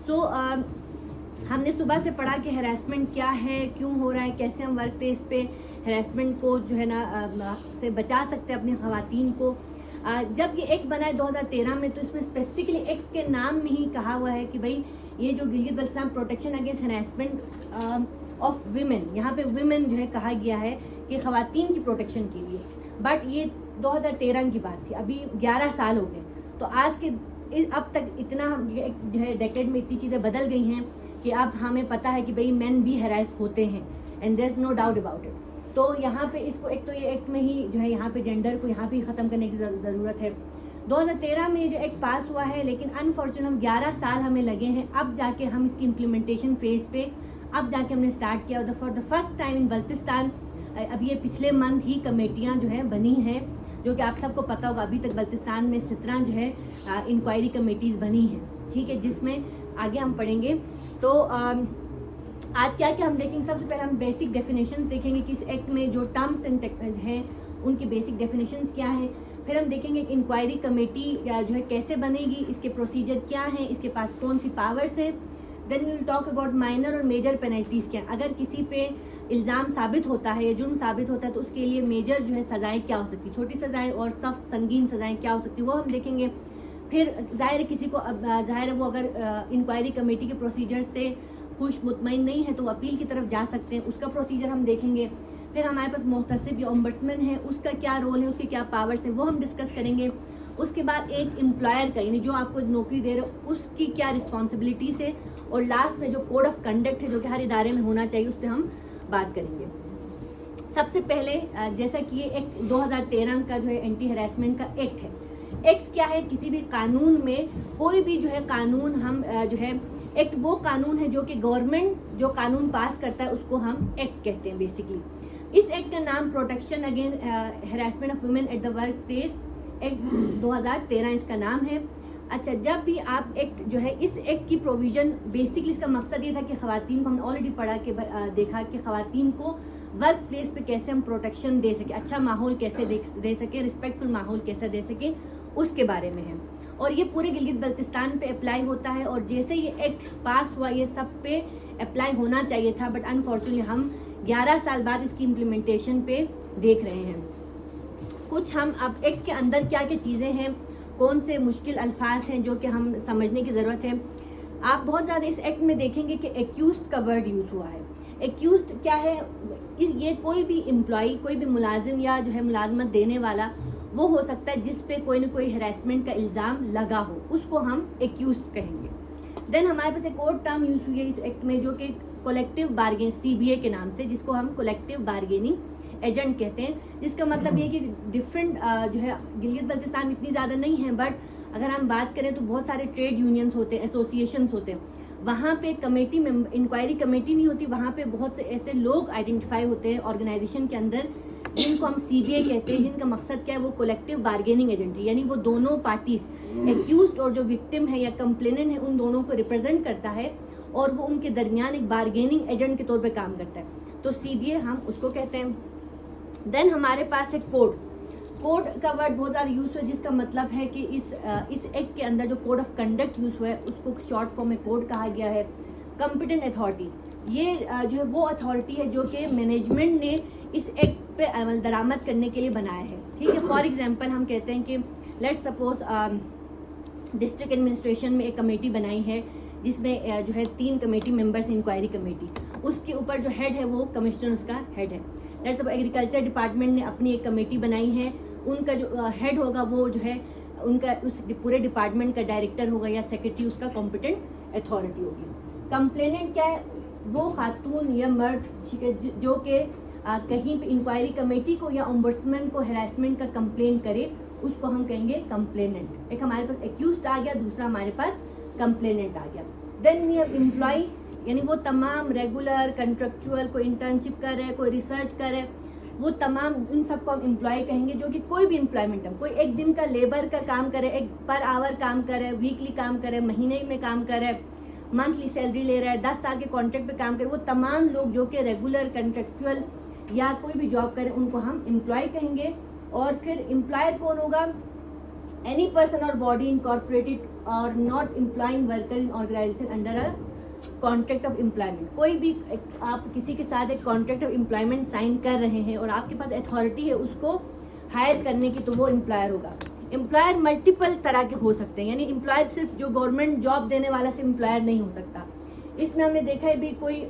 सो हमने सुबह से पढ़ा कि हैरेसमेंट क्या है, क्यों हो रहा है, कैसे हम वर्क प्लेस पे हैरेसमेंट को जो है ना से बचा सकते हैं अपनी ख़वातीन को। जब ये एक्ट बना है 2013 में, तो इसमें स्पेसिफिकली एक्ट के नाम में ही कहा हुआ है कि भाई ये जो Gilgit-Baltistan protection against harassment of women, यहाँ पे वीमेन जो है कहा गया है कि ख़वातीन की प्रोटेक्शन के लिए। बट ये 2013 की बात थी, अभी 11 साल हो गए। तो आज के अब तक इतना जो है डेकेड में इतनी चीज़ें बदल गई हैं कि अब हमें पता है कि भाई मेन भी हैरेस होते हैं, and there is no doubt about it. तो यहाँ पे इसको एक तो ये एक्ट में ही जो है यहाँ पे जेंडर को यहाँ पे ख़त्म करने की ज़रूरत है। 2013 में ये जो एक्ट पास हुआ है, लेकिन अनफॉर्चुनेट हम 11 साल हमें लगे हैं, अब जाके हम इसकी इम्प्लीमेंटेशन फेज़ पे अब जाके हमने स्टार्ट किया। For the first time in Baltistan अब ये पिछले मंथ ही कमेटियाँ जो है बनी हैं, जो कि आप सबको पता होगा अभी तक बल्तिस्तान में 17 जो है इंक्वायरी कमेटीज़ बनी हैं, ठीक है, जिसमें आगे हम पढ़ेंगे। तो आज क्या क्या हम देखेंगे, सबसे पहले हम बेसिक डेफिनेशंस देखेंगे कि इस एक्ट में जो टर्म्स एंड हैं उनकी बेसिक डेफिनेशंस क्या है। फिर हम देखेंगे कि इंक्वायरी कमेटी जो है कैसे बनेगी, इसके प्रोसीजर क्या हैं, इसके पास कौन सी पावर्स हैं। Then we will talk about minor और मेजर पेनल्टीज़ क्या, अगर किसी पे इल्ज़ाम साबित होता है या जुर्म साबित होता है तो उसके लिए मेजर जो है सज़ाएँ क्या हो सकती, छोटी सज़ाएँ और सख्त संगीन सज़ाएँ क्या हो सकती, वो हम देखेंगे। फिर ज़ाहिर किसी को ज़ाहिर है वो अगर इंक्वायरी कमेटी के प्रोसीजर से खुश मुतमईन नहीं है तो वो अपील की तरफ जा सकते हैं, उसका प्रोसीजर हम देखेंगे। फिर हमारे पास मुहतसिब या ओम्बड्समैन है, उसका क्या रोल है, उसके क्या पावर्स हैं, वो हम डिस्कस करेंगे। उसके बाद एक एम्प्लॉयर का, यानी जो आपको नौकरी दे रहे हो उसकी क्या रिस्पॉन्सिबिलिटीज़ है, और लास्ट में जो कोड ऑफ कंडक्ट है जो कि हर इदारे में होना चाहिए, उस पर हम बात करेंगे। सबसे पहले जैसा कि ये एक्ट 2013 का जो है एंटी हैरेसमेंट का एक्ट है। एक्ट क्या है, किसी भी कानून में कोई भी जो है कानून हम जो है एक्ट वो कानून है जो कि गवर्नमेंट जो कानून पास करता है उसको हम एक्ट कहते हैं बेसिकली। इस एक्ट का नाम protection against harassment of women at the work place act 2013 इसका नाम है। अच्छा, जब भी आप एक्ट जो है, इस एक्ट की प्रोविज़न बेसिकली इसका मकसद ये था कि ख़वातीन को, हमने ऑलरेडी पढ़ा के देखा कि ख़वातीन को वर्क प्लेस पे कैसे हम प्रोटेक्शन दे सके, अच्छा माहौल कैसे दे सके, रिस्पेक्टफुल माहौल कैसे दे सके, उसके बारे में है। और ये पूरे गिलगित बल्तिस्तान पे अप्लाई होता है, और जैसे ये एक्ट पास हुआ ये सब पे अप्लाई होना चाहिए था, बट अनफॉर्चुनेटली हम 11 साल बाद इसकी इम्प्लीमेंटेशन पे देख रहे हैं। कुछ हम अब एक्ट के अंदर क्या क्या चीज़ें हैं, कौन से मुश्किल अल्फाज हैं जो कि हम समझने की ज़रूरत है। आप बहुत ज़्यादा इस एक्ट में देखेंगे कि एक्यूज्ड का वर्ड यूज़ हुआ है। एक्यूज्ड क्या है, ये कोई भी एम्प्लॉई, कोई भी मुलाजिम या जो है मुलाजमत देने वाला वो हो सकता है जिस पे कोई ना कोई हैरेसमेंट का इल्ज़ाम लगा हो, उसको हम एक्यूज्ड कहेंगे। देन हमारे पास एक और टर्म यूज़ हुई है इस एक्ट में जो कि कलेक्टिव बार्गेन, CBA के नाम से, जिसको हम कलेक्टिव बार्गेनिंग एजेंट कहते हैं, जिसका मतलब ये कि डिफरेंट जो है गिलगित बल्तिस्तान इतनी ज़्यादा नहीं है, बट अगर हम बात करें तो बहुत सारे ट्रेड यूनियंस होते हैं, एसोसिएशंस होते हैं, वहाँ पे कमेटी में इंक्वायरी कमेटी नहीं होती, वहाँ पे बहुत से ऐसे लोग आइडेंटिफाई होते हैं ऑर्गेनाइजेशन के अंदर जिनको हम CBA कहते हैं, जिनका मकसद क्या है, वो कलेक्टिव बार्गेनिंग एजेंट है, यानी वो दोनों पार्टीज एक्यूज्ड और जो विक्टिम है या कंप्लेनेंट है उन दोनों को रिप्रेजेंट करता है, और वो उनके दरमियान एक बार्गेनिंग एजेंट के तौर पे काम करता है, तो CBA हम उसको कहते हैं। देन हमारे पास है कोड का वर्ड बहुत ज़्यादा यूज़ हुआ है, जिसका मतलब है कि इस एक्ट के अंदर जो कोड ऑफ कंडक्ट यूज़ हुआ है उसको शॉर्ट फॉर्म में कोड कहा गया है। कॉम्पिटेंट अथॉरिटी, ये जो है वो अथॉरिटी है जो कि मैनेजमेंट ने इस एक्ट पे अमल दरामद करने के लिए बनाया है, ठीक है। फॉर एग्जांपल हम कहते हैं कि लेट्स सपोज डिस्ट्रिक्ट एडमिनिस्ट्रेशन में एक कमेटी बनाई है जिसमें जो है 3 कमेटी मेंबर्स, इंक्वायरी कमेटी, उसके ऊपर जो हेड है वो कमिश्नर उसका हेड है। लेट्स सपोज एग्रीकल्चर डिपार्टमेंट ने अपनी एक कमेटी बनाई है, उनका जो हेड होगा वो जो है उनका उस पूरे डिपार्टमेंट का डायरेक्टर होगा या सेक्रेटरी उसका कॉम्पिटेंट अथॉरिटी होगी। कंप्लेनेंट क्या है, वो खातून या मर्द जो कि कहीं पे इंक्वायरी कमेटी को या ओम्बड्समैन को हैरेसमेंट का कंप्लेन करे, उसको हम कहेंगे कंप्लेनेंट। एक हमारे पास एक्यूज्ड आ गया, दूसरा हमारे पास कंप्लेनेंट आ गया। देन वी हैव एम्प्लॉय, यानी वो तमाम रेगुलर, कंट्रेक्चुअल, कोई इंटर्नशिप कर रहे हैं, कोई रिसर्च कर रहे हैं, वो तमाम उन सबको हम एम्प्लॉय कहेंगे, जो कि कोई भी एम्प्लॉयमेंट है, कोई एक दिन का लेबर का काम करे, एक पर आवर काम करे, वीकली काम करे, महीने में काम करे, मंथली सैलरी ले रहा है, 10 साल के कॉन्ट्रैक्ट पे काम करे, वो तमाम लोग जो कि रेगुलर, कंट्रेक्चुअल या कोई भी जॉब करें उनको हम एम्प्लॉय कहेंगे। और फिर एम्प्लॉयर कौन होगा, एनी पर्सन और बॉडी इनकॉर्पोरेटेड और not employing worker in organisation under a contract of employment. कोई भी आप किसी के साथ एक कॉन्ट्रैक्ट ऑफ एम्प्लॉयमेंट साइन कर रहे हैं और आपके पास अथॉरिटी है उसको हायर करने की, तो वो एम्प्लॉयर होगा। एम्प्लॉयर मल्टीपल तरह के हो सकते हैं, यानी एम्प्लॉयर सिर्फ जो गवर्नमेंट जॉब देने वाला से एम्प्लॉयर नहीं हो सकता। इसमें हमने देखा है भी कोई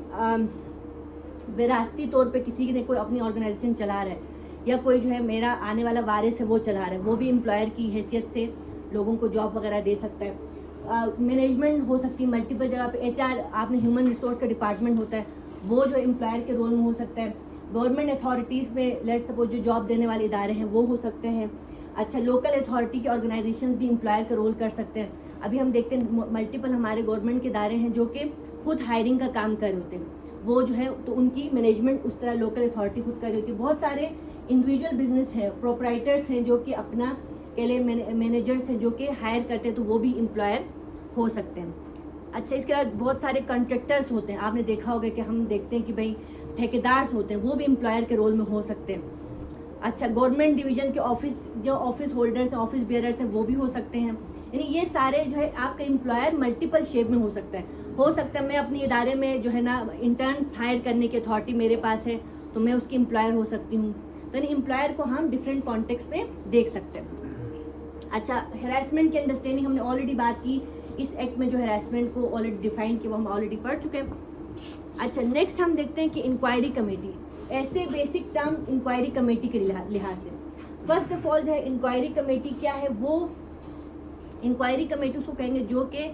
विरासती तौर पे किसी ने कोई अपनी ऑर्गेनाइजेशन चला रहा है, या कोई जो है मेरा आने वाला वारिस है वो चला रहा है, वो भी एम्प्लॉयर की हैसियत से लोगों को जॉब वगैरह दे सकता है। मैनेजमेंट हो सकती है मल्टीपल जगह पे, HR आपने ह्यूमन रिसोर्स का डिपार्टमेंट होता है, वो जो एम्प्लॉयर के रोल में हो सकता है। गवर्नमेंट अथॉरिटीज़ में लेट सपोज जो जॉब देने वाले इदारे हैं वो हो सकते हैं। अच्छा, लोकल अथॉरिटी के ऑर्गेनाइजेशंस भी एम्प्लॉयर का रोल कर सकते हैं। अभी हम देखते हैं मल्टीपल हमारे गवर्नमेंट के इदारे हैं जो कि खुद हायरिंग का काम कर रहे होते हैं, वो जो है तो उनकी मैनेजमेंट उस तरह लोकल अथॉरिटी खुद कर रही होती है। बहुत सारे इंडिविजुअल बिजनेस हैं, प्रोपराइटर्स हैं जो कि अपना के लिए मैनेजर्स हैं जो कि हायर करते हैं, तो वो भी एम्प्लॉयर हो सकते हैं। अच्छा, इसके अलावा बहुत सारे कॉन्ट्रैक्टर्स होते हैं, आपने देखा होगा कि हम देखते हैं कि भाई ठेकेदार होते हैं, वो भी एम्प्लॉयर के रोल में हो सकते हैं। अच्छा, गवर्नमेंट डिवीजन के ऑफिस होल्डर्स हैं, ऑफिस बेयरर्स हैं, वो भी हो सकते हैं। यानी ये सारे जो है आपका एम्प्लॉयर मल्टीपल शेप में हो सकता है। मैं अपने इदारे में जो है ना इंटर्न्स हायर करने की अथॉरिटी मेरे पास है, तो मैं उसकी एम्प्लॉयर हो सकती हूँ। तो यानी एम्प्लॉयर को हम डिफरेंट कॉन्टेक्स्ट में देख सकते हैं। अच्छा, हैरेसमेंट की अंडरस्टैंडिंग हमने ऑलरेडी बात की, इस एक्ट में जो हैरेसमेंट को ऑलरेडी डिफाइन किया वो हम ऑलरेडी पढ़ चुके हैं। अच्छा, नेक्स्ट हम देखते हैं कि इंक्वायरी कमेटी, ऐसे बेसिक टर्म इंक्वायरी कमेटी के लिहाज से। फर्स्ट ऑफ ऑल जो है इंक्वायरी कमेटी क्या है, वो इंक्वायरी कमेटी उसको कहेंगे जो कि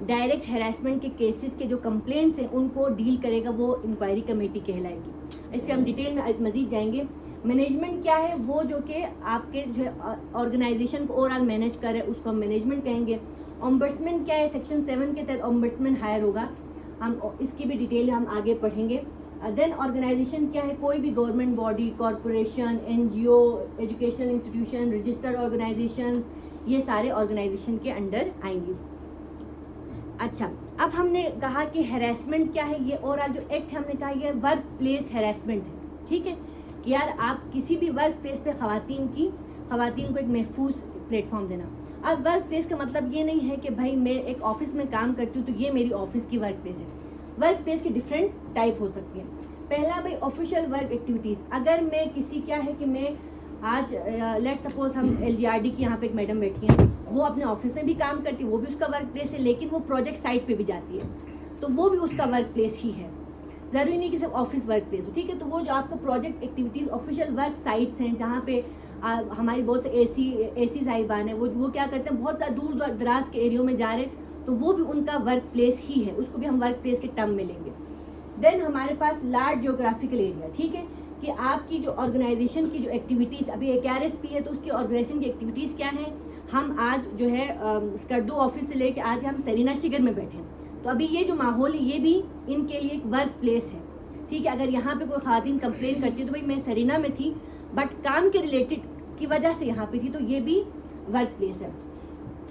डायरेक्ट हैरेसमेंट के केसेस के जो कंप्लेंट्स हैं उनको डील करेगा, वो इंक्वायरी कमेटी कहलाएगी। इसके हम डिटेल में मजीद जाएंगे। मैनेजमेंट क्या है, वो जो कि आपके जो ऑर्गेनाइजेशन को ओवरऑल मैनेज करे उसको हम मैनेजमेंट कहेंगे। ओम्बड्समैन क्या है, सेक्शन 7 के तहत ओम्बड्समैन हायर होगा, हम इसकी भी डिटेल हम आगे पढ़ेंगे। देन ऑर्गेनाइजेशन क्या है, कोई भी government body, corporation, NGO, educational institution, registered organisation, ये सारे ऑर्गेनाइजेशन के अंडर आएंगे। अच्छा, अब हमने कहा कि हैरेसमेंट क्या है, ये ओवरऑल जो एक्ट हमने कहा ये वर्क प्लेस हैरेसमेंट है। ठीक है कि यार आप किसी भी वर्क प्लेस पे खवातीन को एक महफूज प्लेटफॉर्म देना। अब वर्क प्लेस का मतलब ये नहीं है कि भाई मैं एक ऑफिस में काम करती हूँ तो ये मेरी ऑफिस की वर्क प्लेस है। वर्क प्लेस की डिफरेंट टाइप हो सकती है। पहला भाई ऑफिशियल वर्क एक्टिविटीज़, अगर मैं किसी क्या है कि मैं आज लेट सपोज हम LGRD की यहाँ पे एक मैडम बैठी हैं, वो अपने ऑफिस में भी काम करती है, वो भी उसका वर्क प्लेस है, लेकिन वो प्रोजेक्ट साइट पे भी जाती है तो वो भी उसका वर्क प्लेस ही है। ज़रूरी नहीं कि सिर्फ ऑफिस वर्क प्लेस हो। ठीक है, तो वो जो आपको project activities official work sites हैं जहाँ पे हमारी बहुत से एसी साहिबान है, वो क्या करते हैं, बहुत ज़्यादा दूर दराज के एरियो में जा रहे हैं, तो वो भी उनका वर्क प्लेस ही है, उसको भी हम वर्क प्लेस के टर्म में लेंगे। देन हमारे पास लार्ज जियोग्राफिकल एरिया, ठीक है कि आपकी जो ऑर्गेनाइजेशन की जो एक्टिविटीज़, अभी एक RSP है तो उसकी ऑर्गेनाइजेशन की एक्टिविटीज़ क्या हैं। हम आज जो है स्कर्दू ऑफिस से लेके आज हम सरीना शिगर में बैठे हैं, तो अभी ये जो माहौल है ये भी इनके लिए एक वर्क प्लेस है। ठीक है, अगर यहाँ पे कोई खातिन कंप्लेन करती है तो भाई मैं सरीना में थी बट काम के रिलेटेड की वजह से यहाँ पे थी, तो ये भी वर्क प्लेस है।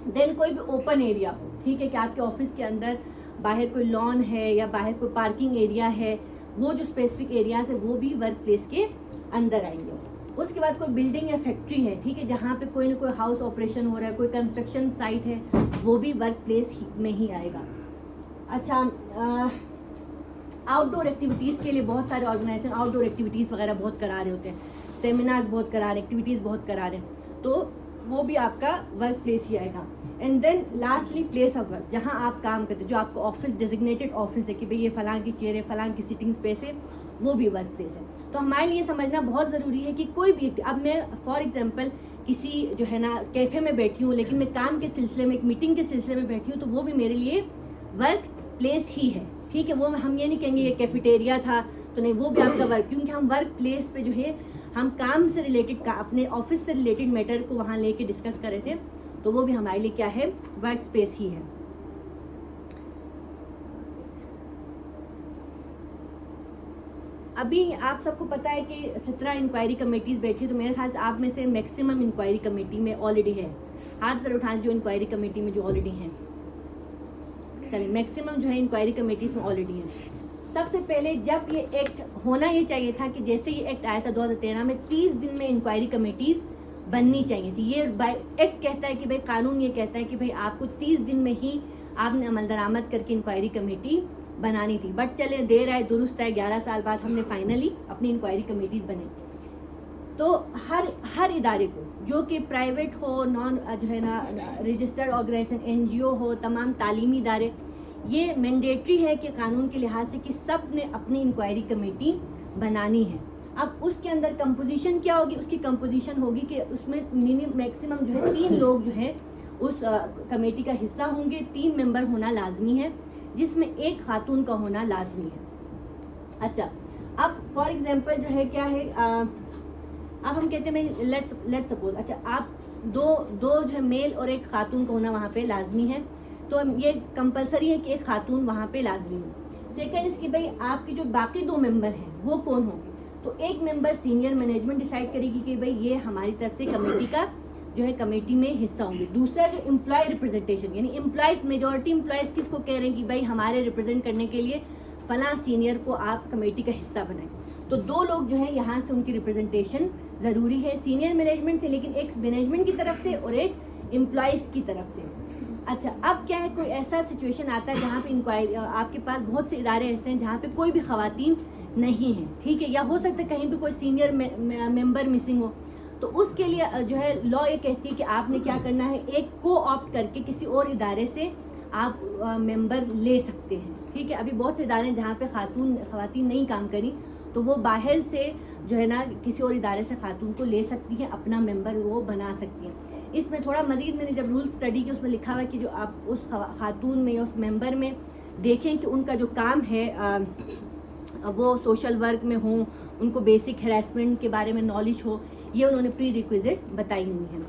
देन कोई भी ओपन एरिया हो, ठीक है कि आपके ऑफिस के अंदर बाहर कोई लॉन है या बाहर कोई पार्किंग एरिया है, वो जो स्पेसिफिक एरियाज है वो भी वर्क प्लेस के अंदर आएंगे। उसके बाद कोई बिल्डिंग या फैक्ट्री है, ठीक है, जहाँ पे कोई ना कोई हाउस ऑपरेशन हो रहा है, कोई कंस्ट्रक्शन साइट है, वो भी वर्क प्लेस में ही आएगा। अच्छा, आउटडोर एक्टिविटीज़ के लिए बहुत सारे ऑर्गेनाइजेशन आउटडोर एक्टिविटीज़ वगैरह बहुत करा रहे होते हैं, सेमिनार्स बहुत करा रहे, एक्टिविटीज़ बहुत करा रहे हैं, तो वो भी आपका वर्क प्लेस ही आएगा। And then lastly place of work, जहाँ आप काम करते हैं, जो आपका ऑफिस डेजिग्नेटेड ऑफिस है कि भाई ये फलां की चेयर है, फलां की सिटिंग स्पेस है, वो भी वर्क प्लेस है। तो हमारे लिए समझना बहुत ज़रूरी है कि कोई भी, अब मैं फॉर एग्जांपल किसी जो है ना कैफ़े में बैठी हूँ, लेकिन मैं काम के सिलसिले में, एक मीटिंग के सिलसिले में बैठी हूँ, तो वो भी मेरे लिए वर्क प्लेस ही है। ठीक है, वो हम ये नहीं कहेंगे ये कैफेटेरिया था तो नहीं, वो भी आपका वर्क, क्योंकि हम वर्क प्लेस पे जो है हम काम से रिलेटेड अपने ऑफिस से रिलेटेड मैटर को वहाँ लेके डिस्कस कर रहे थे, तो वो भी हमारे लिए क्या है, वर्क स्पेस ही है। अभी आप सबको पता है कि 17 इंक्वायरी कमेटीज़ बैठी, तो मेरे ख्याल से आप में से मैक्सिमम इंक्वायरी कमेटी में ऑलरेडी है, हाथ जरूर उठाएं जो इंक्वायरी कमेटी में जो ऑलरेडी हैं। चलिए, मैक्सिमम जो है इंक्वायरी कमेटीज़ में ऑलरेडी हैं। सबसे पहले जब ये एक्ट होना ये चाहिए था कि जैसे ये एक्ट आया था 2013 में 30 दिन में इंक्वायरी कमेटीज़ बननी चाहिए थी। ये एक्ट कहता है कि भाई, कानून ये कहता है कि भाई आपको 30 दिन में ही आपने अमल दरामद करके इंक्वायरी कमेटी बनानी थी। बट चले, देर आए दुरुस्त है, 11 साल बाद हमने फाइनली अपनी इंक्वायरी कमेटीज बनाई। तो हर इदारे को, जो कि प्राइवेट हो, नॉन जो है ना रजिस्टर्ड ऑर्गेनाइजेशन, एनजीओ हो, तमाम तालीमी इदारे, ये मैंडेटरी है कि कानून के लिहाज से कि सब ने अपनी इंक्वायरी कमेटी बनानी है। अब उसके अंदर कंपोजिशन क्या होगी? उसकी कंपोजिशन होगी कि उसमें मैक्सिमम जो है 3 लोग जो है उस कमेटी का हिस्सा होंगे। 3 मेंबर होना लाजमी है, जिसमें 1 खातून का होना लाजमी है। अच्छा, अब फॉर एग्जांपल जो है क्या है, अब हम कहते हैं लेट्स सपोज, अच्छा आप दो जो है मेल और 1 खातून का होना वहाँ पे लाजमी है। तो ये कंपलसरी है कि 1 खातून वहाँ पे लाजमी हो। सेकंड इसकी, भाई आपके जो बाकी 2 मेंबर हैं वो कौन होंगे? तो एक मेंबर सीनियर मैनेजमेंट डिसाइड करेगी कि भाई ये हमारी तरफ से कमेटी का जो है कमेटी में हिस्सा होंगे। दूसरा जो एम्प्लॉय रिप्रेजेंटेशन, यानी एम्प्लॉयज, मेजॉरिटी एम्प्लॉयज किसको कह रहे हैं कि भाई हमारे रिप्रेजेंट करने के लिए फला सीनियर को आप कमेटी का हिस्सा बनाएं। तो 2 लोग जो है यहाँ से उनकी रिप्रेजेंटेशन जरूरी है, सीनियर मैनेजमेंट से, लेकिन एक मैनेजमेंट की तरफ से और एक एम्प्लॉयज की तरफ से। अच्छा, अब क्या है, कोई ऐसा सिचुएशन आता है जहाँ पे इंक्वायरी, आपके पास बहुत से इदारे ऐसे हैं जहाँ पे कोई भी खवातीन नहीं है, ठीक है, या हो सकता है कहीं भी कोई सीनियर मेंबर मिसिंग हो। तो उसके लिए जो है लॉ ये कहती है कि आपने क्या करना है, एक को ऑप्ट करके किसी और इदारे से आप मेंबर ले सकते हैं, ठीक है। अभी बहुत से इदारे हैं जहाँ पे खवातीन नहीं काम करी, तो वो बाहर से जो है ना किसी और इदारे से खातून को ले सकती हैं, अपना मेंबर वो बना सकती हैं। इसमें थोड़ा मजीद मैंने जब रूल स्टडी की, उसमें लिखा हुआ है कि जो आप उस खातून में या उस मेंबर में देखें कि उनका जो काम है वो सोशल वर्क में हो, उनको बेसिक हैरेसमेंट के बारे में नॉलेज हो, ये उन्होंने प्री रिक्विजिट्स बताई हुई हैं।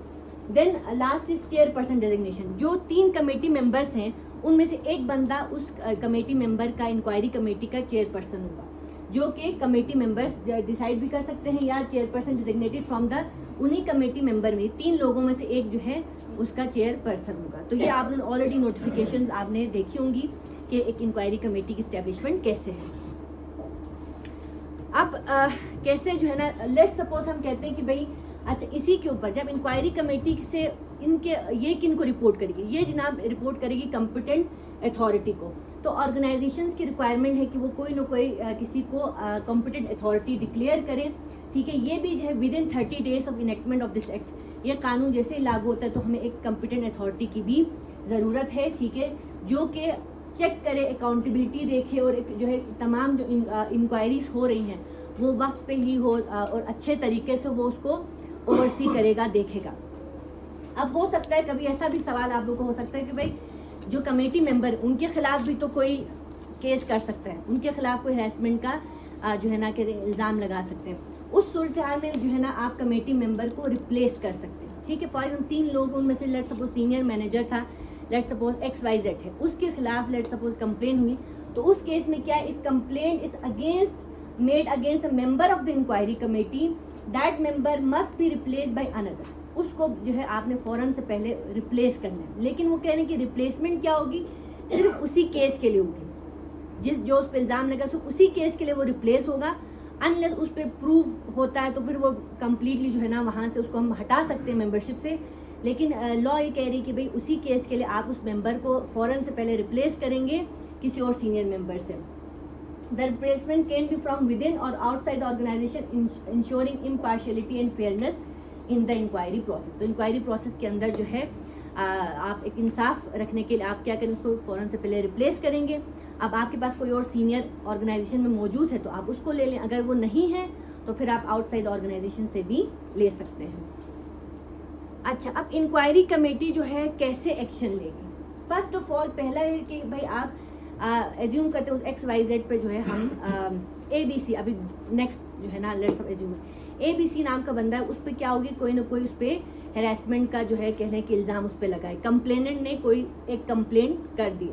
Then last is chairperson designation. जो 3 कमेटी मेंबर्स हैं उनमें से एक बंदा उस कमेटी मेंबर का, इंक्वायरी कमेटी का चेयरपर्सन होगा, जो कि कमेटी मेंबर्स डिसाइड भी कर सकते हैं, या चेयरपर्सन डिजिग्नेटेड फ्रॉम द उन्हीं कमेटी मेंबर में 3 लोगों में से एक जो है उसका चेयरपर्सन होगा। तो ये आपने ऑलरेडी नोटिफिकेशंस आपने देखी होंगी कि एक इंक्वायरी कमेटी की स्टैब्लिशमेंट कैसे है। अब कैसे जो है ना, लेट सपोज हम कहते हैं कि भाई अच्छा, इसी के ऊपर जब इंक्वायरी कमेटी से इनके ये किनको रिपोर्ट करेगी, ये जनाब रिपोर्ट करेगी कॉम्पिटेंट अथॉरिटी को। तो ऑर्गेनाइजेशंस की रिक्वायरमेंट है कि वो कोई ना कोई किसी को कॉम्पिटेंट अथॉरिटी डिक्लेयर करें, ठीक है। ये भी जो है within 30 days of enactment of this act, ये कानून जैसे ही लागू होता है तो हमें एक कॉम्पिटेंट अथॉरिटी की भी ज़रूरत है, ठीक है, जो कि चेक करे, अकाउंटेबिलिटी देखे, और एक जो है तमाम जो इंक्वायरीज हो रही हैं वो वक्त पे ही हो और अच्छे तरीके से वो उसको ओवरसी करेगा, देखेगा। अब हो सकता है कभी ऐसा भी सवाल आप लोगों को हो सकता है कि भाई जो कमेटी मेंबर, उनके खिलाफ भी तो कोई केस कर सकता है, उनके खिलाफ कोई हैरेसमेंट का जो है ना कि इल्ज़ाम लगा सकते हैं। उस सूरत हाल में जो है ना आप कमेटी मेंबर को रिप्लेस कर सकते हैं, ठीक है। फॉर एग्जाम्पल 3 लोग, उनमें से लेट सपोज सीनियर मैनेजर था, लेट सपोज XYZ है, उसके खिलाफ लेट सपोज कंप्लेन हुई, तो उस केस में क्या, if complaint is made against a member of the inquiry committee, that member must be replace by another. उसको जो है आपने फौरन से पहले रिप्लेस करना है। लेकिन वो कह रहे हैं कि रिप्लेसमेंट क्या होगी, सिर्फ उसी केस के लिए होगी, जो उस पर इल्ज़ाम लगा सिर्फ उसी केस के लिए वो रिप्लेस होगा। अनलेस उस पर प्रूव होता है तो फिर वो कम्प्लीटली जो है ना वहाँ से उसको हम हटा सकते हैं मेंबरशिप से। लेकिन लॉ ये कह रही है कि भाई उसी केस के लिए आप उस मेंबर को फ़ौरन से पहले रिप्लेस करेंगे किसी और सीनियर मेंबर से। The replacement can be from within or outside the organisation, ensuring impartiality and fairness in the inquiry process. तो इंक्वायरी प्रोसेस के अंदर जो है आप एक इंसाफ रखने के लिए आप क्या करें, उसको फ़ौरन से पहले रिप्लेस करेंगे। अब आपके पास कोई और सीनियर ऑर्गेनाइजेशन में मौजूद है तो आप उसको ले लें, अगर वो नहीं है तो फिर आप आउटसाइड ऑर्गेनाइजेशन से भी ले सकते हैं। अच्छा, अब इंक्वायरी कमेटी जो है कैसे एक्शन लेगी। फर्स्ट ऑफ ऑल पहला है कि भाई आप एज्यूम करते हो XYZ पे जो है हम ABC, अभी नेक्स्ट जो है ना लेट्स एज्यूम ABC नाम का बंदा है, उस पर क्या होगी, कोई ना कोई उस पर हैरेसमेंट का जो है कहने के इल्ज़ाम उस पर लगाए, कंप्लेनेंट ने कोई एक कंप्लेंट कर दी।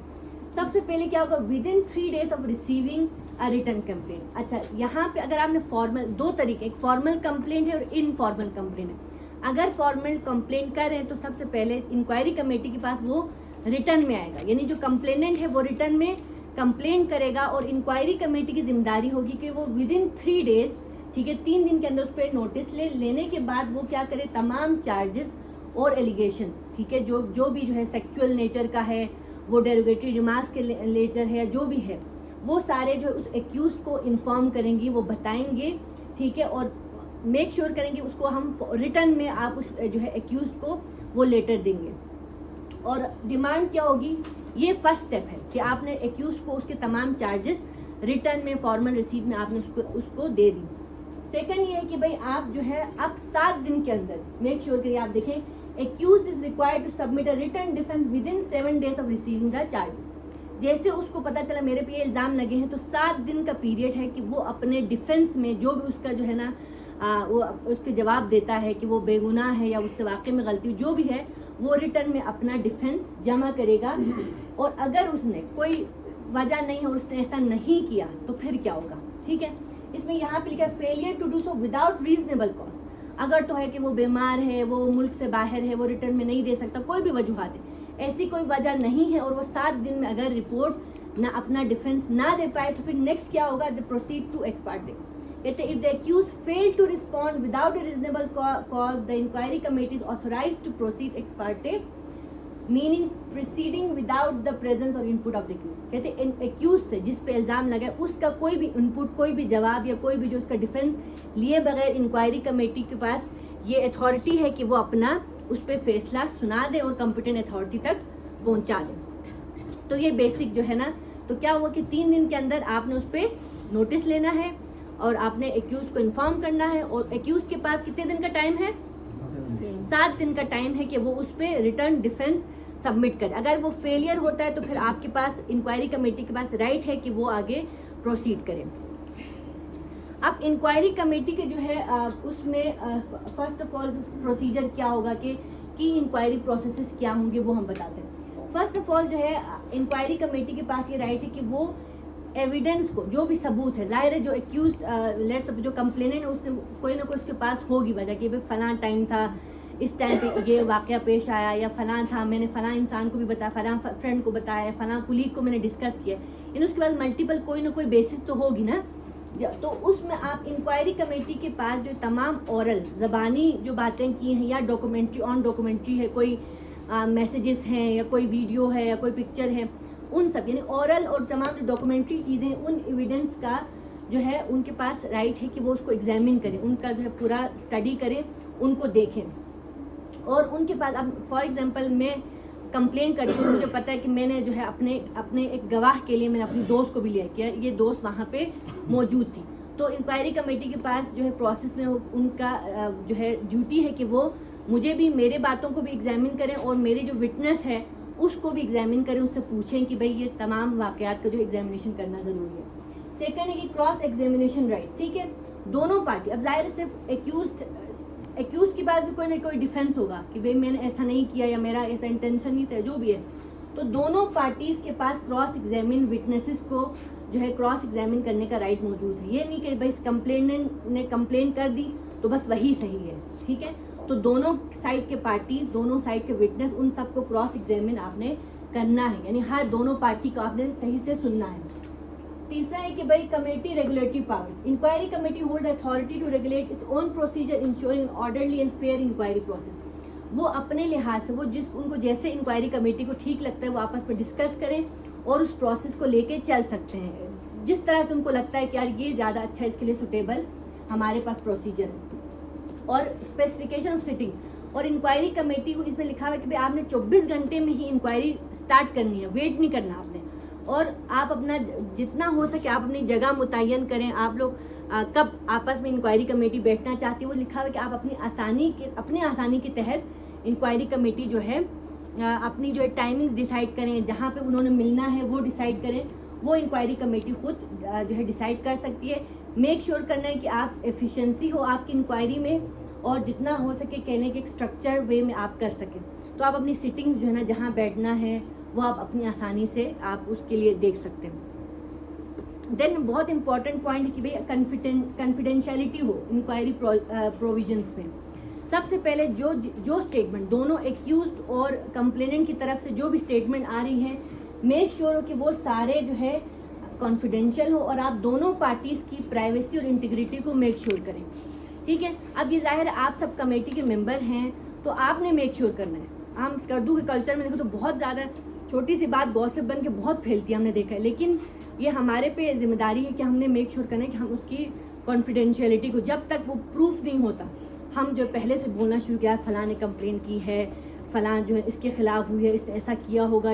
सबसे पहले क्या होगा, with in 3 days of receiving a return complaint. अच्छा, यहाँ पे अगर आपने फॉर्मल, 2 तरीके, एक फॉर्मल कंप्लेंट है और इनफॉर्मल कंप्लेंट है। अगर फॉर्मल कंप्लेंट कर रहे हैं तो सबसे पहले इंक्वायरी कमेटी के पास वो रिटर्न में आएगा, यानी जो कंप्लेनेंट है वो रिटर्न में कंप्लेंट करेगा और इंक्वायरी कमेटी की जिम्मेदारी होगी कि वो विद इन 3 days ठीक है। 3 दिन के अंदर उस पर नोटिस लेने के बाद वो क्या करे, तमाम चार्जेस और एलिगेशंस, ठीक है, जो भी जो है सेक्सुअल नेचर का है, वो डेरोगेटरी रिमार्क्स के नेचर है, जो भी है वो सारे जो उस एक्यूज को इन्फॉर्म करेंगी, वो बताएंगे, ठीक है। और मेक श्योर करेंगे उसको हम रिटर्न में आप उस जो है एक्यूज को वो लेटर देंगे। और डिमांड क्या होगी, ये फर्स्ट स्टेप है कि आपने एक्यूज को उसके तमाम चार्जेस रिटर्न में फॉर्मल रिसीट में आपने उसको दे दी। सेकंड ये है कि भाई आप जो है अब 7 दिन के अंदर मेक श्योर करिए, आप देखें accuse is required to submit a written defence within 7 days of receiving the charges. जैसे उसको पता चला मेरे पे ये इल्ज़ाम लगे हैं तो 7 दिन का पीरियड है कि वो अपने डिफेंस में जो भी उसका जो है ना वो उसके जवाब देता है कि वो बेगुनाह है या उससे वाकई में गलती जो भी है, वो रिटर्न में अपना डिफेंस जमा करेगा। और अगर उसने कोई वजह नहीं है और उसने ऐसा नहीं किया तो फिर क्या होगा, ठीक है। इसमें यहाँ पे लिखा है failure to do so without reasonable cause. अगर तो है कि वो बीमार है, वो मुल्क से बाहर है, वो रिटर्न में नहीं दे सकता, कोई भी वजूहात है, ऐसी कोई वजह नहीं है और वो 7 दिन में अगर रिपोर्ट ना अपना डिफेंस ना दे पाए तो फिर नेक्स्ट क्या होगा, the proceed to ex parte. कहते if the accused fail to respond without a reasonable cause the inquiry committee is authorised to proceed ex parte, meaning proceeding without the presence or input of the accused. कहते accused से जिस पे इल्जाम लगा है उसका कोई भी इनपुट, कोई भी जवाब या कोई भी जो उसका डिफेंस लिए बगैर इंक्वायरी कमेटी के पास ये अथॉरिटी है कि वो अपना उस पर फैसला सुना दे और कॉम्पिटेंट अथॉरिटी तक पहुंचा दे। तो ये बेसिक जो है ना, तो क्या हुआ कि 3 दिन के अंदर आपने उस पर नोटिस लेना है और आपने एक्यूज को इन्फॉर्म करना है। और एक्यूज के पास कितने दिन का टाइम है, 7 दिन का टाइम है कि वो उस पर रिटर्न डिफेंस सबमिट करे। अगर वो फेलियर होता है तो फिर आपके पास इंक्वायरी कमेटी के पास राइट है कि वो आगे प्रोसीड करे। अब इंक्वायरी कमेटी के जो है उसमें फर्स्ट ऑफ ऑल प्रोसीजर क्या होगा कि इंक्वायरी प्रोसेसेस क्या होंगे वो हम बताते हैं। फर्स्ट ऑफ ऑल जो है इंक्वायरी कमेटी के पास ये राइट है कि वो एविडेंस को, जो भी सबूत है, जाहिर है जो एक्यूज्ड लेट्स जो कंप्लेनेंट है उसने कोई ना कोई उसके पास होगी वजह कि भाई फलां टाइम था, इस टाइम पे ये वाकया पेश आया, या फलां था, मैंने फलां इंसान को भी बताया, फलां फ्रेंड को बताया, फलां कुलीग को मैंने डिस्कस किया, इन उसके बाद मल्टीपल कोई ना कोई बेसिस तो होगी ना। तो उसमें आप इंक्वायरी कमेटी के पास जो तमाम ओरल ज़बानी जो बातें की हैं या डॉक्यूमेंट्री ऑन डॉक्यूमेंट्री है, कोई मैसेजेस हैं या कोई वीडियो है या कोई पिक्चर है, उन सब यानी ओरल और तमाम जो डॉक्यूमेंट्री चीज़ें, उन एविडेंस का जो है उनके पास राइट है कि वो उसको एग्जामिन करें, उनका जो है पूरा स्टडी करें, उनको देखें। और उनके पास अब फॉर एग्जांपल मैं कंप्लेन करती हूँ, मुझे पता है कि मैंने जो है अपने एक गवाह के लिए मैंने अपनी दोस्त को भी लिया कि ये दोस्त वहाँ पे मौजूद थी, तो इंक्वायरी कमेटी के पास जो है प्रोसेस में उनका जो है ड्यूटी है कि वो मुझे भी मेरे बातों को भी एग्जामिन करें और मेरे जो विटनेस है उसको भी एग्जामिन करें, उससे पूछें कि भाई ये तमाम वाकयात का जो एग्जामिनेशन करना ज़रूरी है। सेकंड है कि क्रॉस एग्जामिनेशन राइट्स, ठीक है, दोनों पार्टी, अब जाहिर सिर्फ एक्यूज के पास भी कोई ना कोई डिफेंस होगा कि भाई मैंने ऐसा नहीं किया या मेरा ऐसा इंटेंशन नहीं था, जो भी है, तो दोनों पार्टीज के पास क्रॉस एग्जामिन विटनेसेस को जो है क्रॉस एग्जामिन करने का राइट मौजूद है। ये नहीं कि भाई कंप्लेनेंट ने कंप्लेन कर दी तो बस वही सही है, ठीक है, तो दोनों साइड के पार्टीज, दोनों साइड के विटनेस, उन सबको क्रॉस एग्जामिन आपने करना है, यानी हर दोनों पार्टी को आपने सही से सुनना है। तीसरा है कि भाई committee regulatory powers, inquiry committee hold authority to regulate its own procedure ensuring orderly and fair inquiry process. वो अपने लिहाज से वो उनको जैसे इंक्वायरी कमेटी को ठीक लगता है वो आपस में डिस्कस करें और उस प्रोसेस को लेके चल सकते हैं जिस तरह से उनको लगता है कि यार ये ज़्यादा अच्छा, इसके लिए सुटेबल हमारे पास प्रोसीजर है। और स्पेसिफिकेशन ऑफ सिटिंग, और इंक्वायरी कमेटी को इसमें लिखा हुआ है कि भाई आपने 24 घंटे में ही इंक्वायरी स्टार्ट करनी है, वेट नहीं करना आपने, और आप अपना जितना हो सके आप अपनी जगह मुतय्यन करें, आप लोग कब आपस में इंक्वायरी कमेटी बैठना चाहती है वो लिखा हुआ है कि आप अपनी आसानी के तहत इंक्वायरी कमेटी जो है अपनी जो है टाइमिंग्स डिसाइड करें, जहाँ पे उन्होंने मिलना है वो डिसाइड करें, वो इंक्वायरी कमेटी खुद जो है डिसाइड कर सकती है। मेक श्योर करना है कि आप एफिशिएंसी हो आपकी इंक्वायरी में और जितना हो सके कहने के एक स्ट्रक्चर वे में आप कर सकें। तो आप अपनी सिटिंग्स जो है ना जहाँ बैठना है वो आप अपनी आसानी से आप उसके लिए देख सकते हैं। देन बहुत इंपॉर्टेंट पॉइंट है कि भाई कॉन्फिडेंशियलिटी हो इंक्वायरी प्रोविजंस में। सबसे पहले जो स्टेटमेंट दोनों एक्यूज्ड और कंप्लेनेंट की तरफ से जो भी स्टेटमेंट आ रही है, मेक श्योर हो कि वो सारे जो है कॉन्फिडेंशियल हो और आप दोनों पार्टीज़ की प्राइवेसी और इंटीग्रिटी को मेक श्योर करें। ठीक है, अब ये जाहिर है आप सब कमेटी के मेंबर हैं तो आपने मेक श्योर करना है। हम स्कर्दू के कल्चर में देखो तो बहुत ज़्यादा छोटी सी बात गॉसिप बन के बहुत फैलती है, हमने देखा है, लेकिन ये हमारे पे जिम्मेदारी है कि हमने मेक श्योर करना है कि हम उसकी कॉन्फिडेंशियलिटी को, जब तक वो प्रूफ नहीं होता, हम जो पहले से बोलना शुरू किया फलां ने कंप्लेन की है, फलां जो है इसके खिलाफ हुई है, इसने ऐसा किया होगा,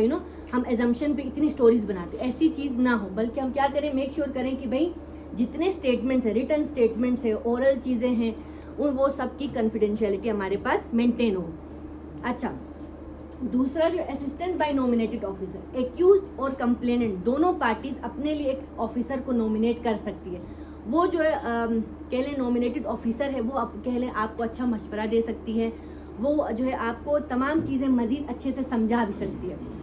हम एजम्पशन पे इतनी स्टोरीज बनाते, ऐसी चीज़ ना हो, बल्कि हम क्या करें, मेक श्योर करें कि भाई जितने स्टेटमेंट्स है, रिटर्न स्टेटमेंट्स है, ओरल चीज़ें हैं, वो सब की कॉन्फिडेंशियलिटी हमारे पास मेंटेन हो। अच्छा, दूसरा जो assistant by nominated officer, accused और कंप्लेनेंट दोनों पार्टीज अपने लिए एक ऑफिसर को नॉमिनेट कर सकती है। वो जो है कह लें नॉमिनेटेड ऑफिसर है, वो कह लें आपको अच्छा मशवरा दे सकती है, वो जो है आपको तमाम चीज़ें मज़ीद अच्छे से समझा भी सकती है।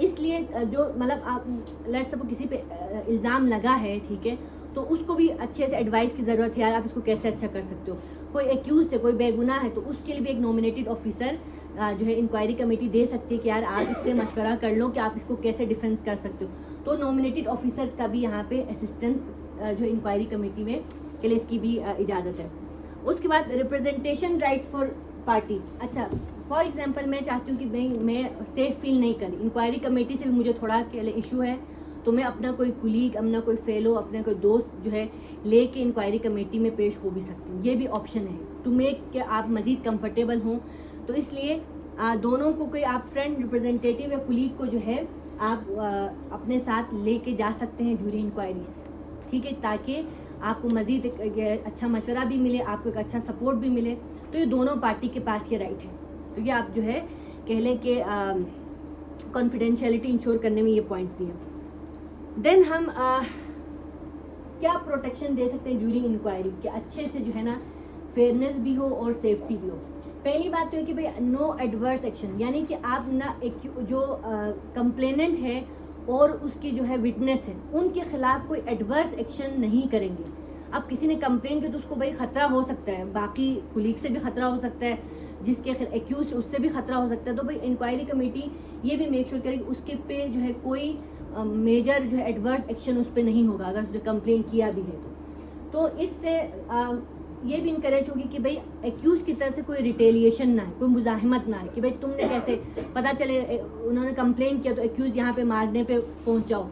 इसलिए जो मतलब आप लेट्स सपोज किसी पे इल्ज़ाम लगा है, ठीक है, तो उसको भी अच्छे से एडवाइस की ज़रूरत है, यार आप इसको कैसे अच्छा कर सकते हो। कोई एक्यूज है, कोई बेगुनाह है, तो उसके लिए भी एक नॉमिनेटेड ऑफिसर जो है इंक्वायरी कमेटी दे सकती है कि यार आप इससे मशवरा कर लो कि आप इसको कैसे डिफेंस कर सकते हो। तो नॉमिनेटेड ऑफिसर्स का भी यहाँ पे असिस्टेंस जो इंक्वायरी कमेटी में के लिए इसकी भी इजाज़त है। उसके बाद रिप्रेजेंटेशन राइट्स फॉर पार्टीज। अच्छा, फॉर एग्जांपल मैं चाहती हूँ कि मैं सेफ फील नहीं करी, इंक्वायरी कमेटी से भी मुझे थोड़ा इशू है, तो मैं अपना कोई कुलीग, अपना कोई फेलो, अपना कोई दोस्त जो है लेके इंक्वायरी कमेटी में पेश हो भी सकती हूँ। ये भी ऑप्शन है टू मेक कि आप मज़ीद कंफर्टेबल हों। तो इसलिए दोनों को कोई आप फ्रेंड रिप्रेजेंटेटिव या कुलीग को जो है आप अपने साथ लेके जा सकते हैं ड्यूरिंग इंक्वायरीज, ठीक है, ताकि आपको मज़ीद अच्छा मशवरा भी मिले, आपको एक अच्छा सपोर्ट भी मिले। तो ये दोनों पार्टी के पास ये राइट है। तो ये आप जो है कह लें कि कॉन्फिडेंशियलिटी इंश्योर करने में ये पॉइंट्स भी हैं। देन हम क्या प्रोटेक्शन दे सकते हैं ड्यूरिंग इंक्वायरी कि अच्छे से जो है ना फेयरनेस भी हो और सेफ्टी भी हो। पहली बात तो है कि भाई नो एडवर्स एक्शन, यानी कि आप ना जो कंप्लेनेंट है और उसकी जो है विटनेस है उनके खिलाफ कोई एडवर्स एक्शन नहीं करेंगे। अब किसी ने कंप्लेन किया तो उसको भाई खतरा हो सकता है, बाकी कुलीग से भी खतरा हो सकता है, जिसके एक्यूज उससे भी खतरा हो सकता है। तो भाई इंक्वायरी कमेटी ये भी मेक श्योर करेगी उसके पे जो है कोई मेजर जो है एडवर्स एक्शन उस पर नहीं होगा अगर उसने कंप्लेन किया भी है तो इससे ये भी इनकरेज होगी कि भाई एक्यूज की तरफ से कोई रिटेलिएशन ना है, कोई मुजाहिमत ना है कि भाई तुमने कैसे पता चले उन्होंने कंप्लेन किया तो एक्यूज यहाँ पे मारने पे पहुँच जाओ।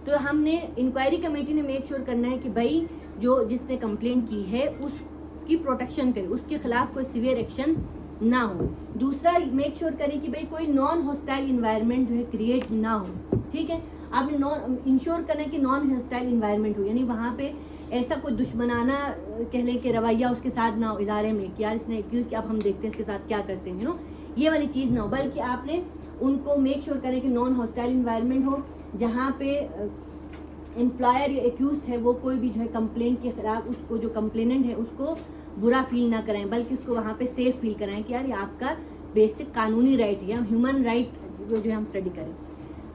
तो हमने इंक्वायरी कमेटी ने मेक श्योर करना है कि भाई जो जिसने कंप्लेन की है उसकी प्रोटेक्शन करे, उसके खिलाफ कोई सीवियर एक्शन ना हो। दूसरा मेक श्योर करें कि भाई कोई नॉन हॉस्टाइल इन्वायरमेंट जो है क्रिएट ना हो, ठीक है। आपने नॉन इंश्योर करना है कि नॉन हॉस्टाइल इन्वायरमेंट हो, यानी वहाँ पे ऐसा कोई दुश्मनाना कह लें कि रवैया उसके साथ ना हो इदारे में कि यार इसने एक्यूज कि अब हम देखते हैं इसके साथ क्या करते हैं, ये वाली चीज़ ना हो, बल्कि आपने उनको मेक श्योर करें कि नॉन हॉस्टाइल इन्वायरमेंट हो जहाँ पे एम्प्लॉयर या एक्यूज है वो कोई भी जो है कंप्लेन के खिलाफ उसको जो कंप्लेनेंट है उसको बुरा फील ना कराएं, बल्कि उसको वहाँ पे सेफ फील कराएं कि यार ये आपका बेसिक कानूनी राइट है या ह्यूमन राइट जो है हम स्टडी करें।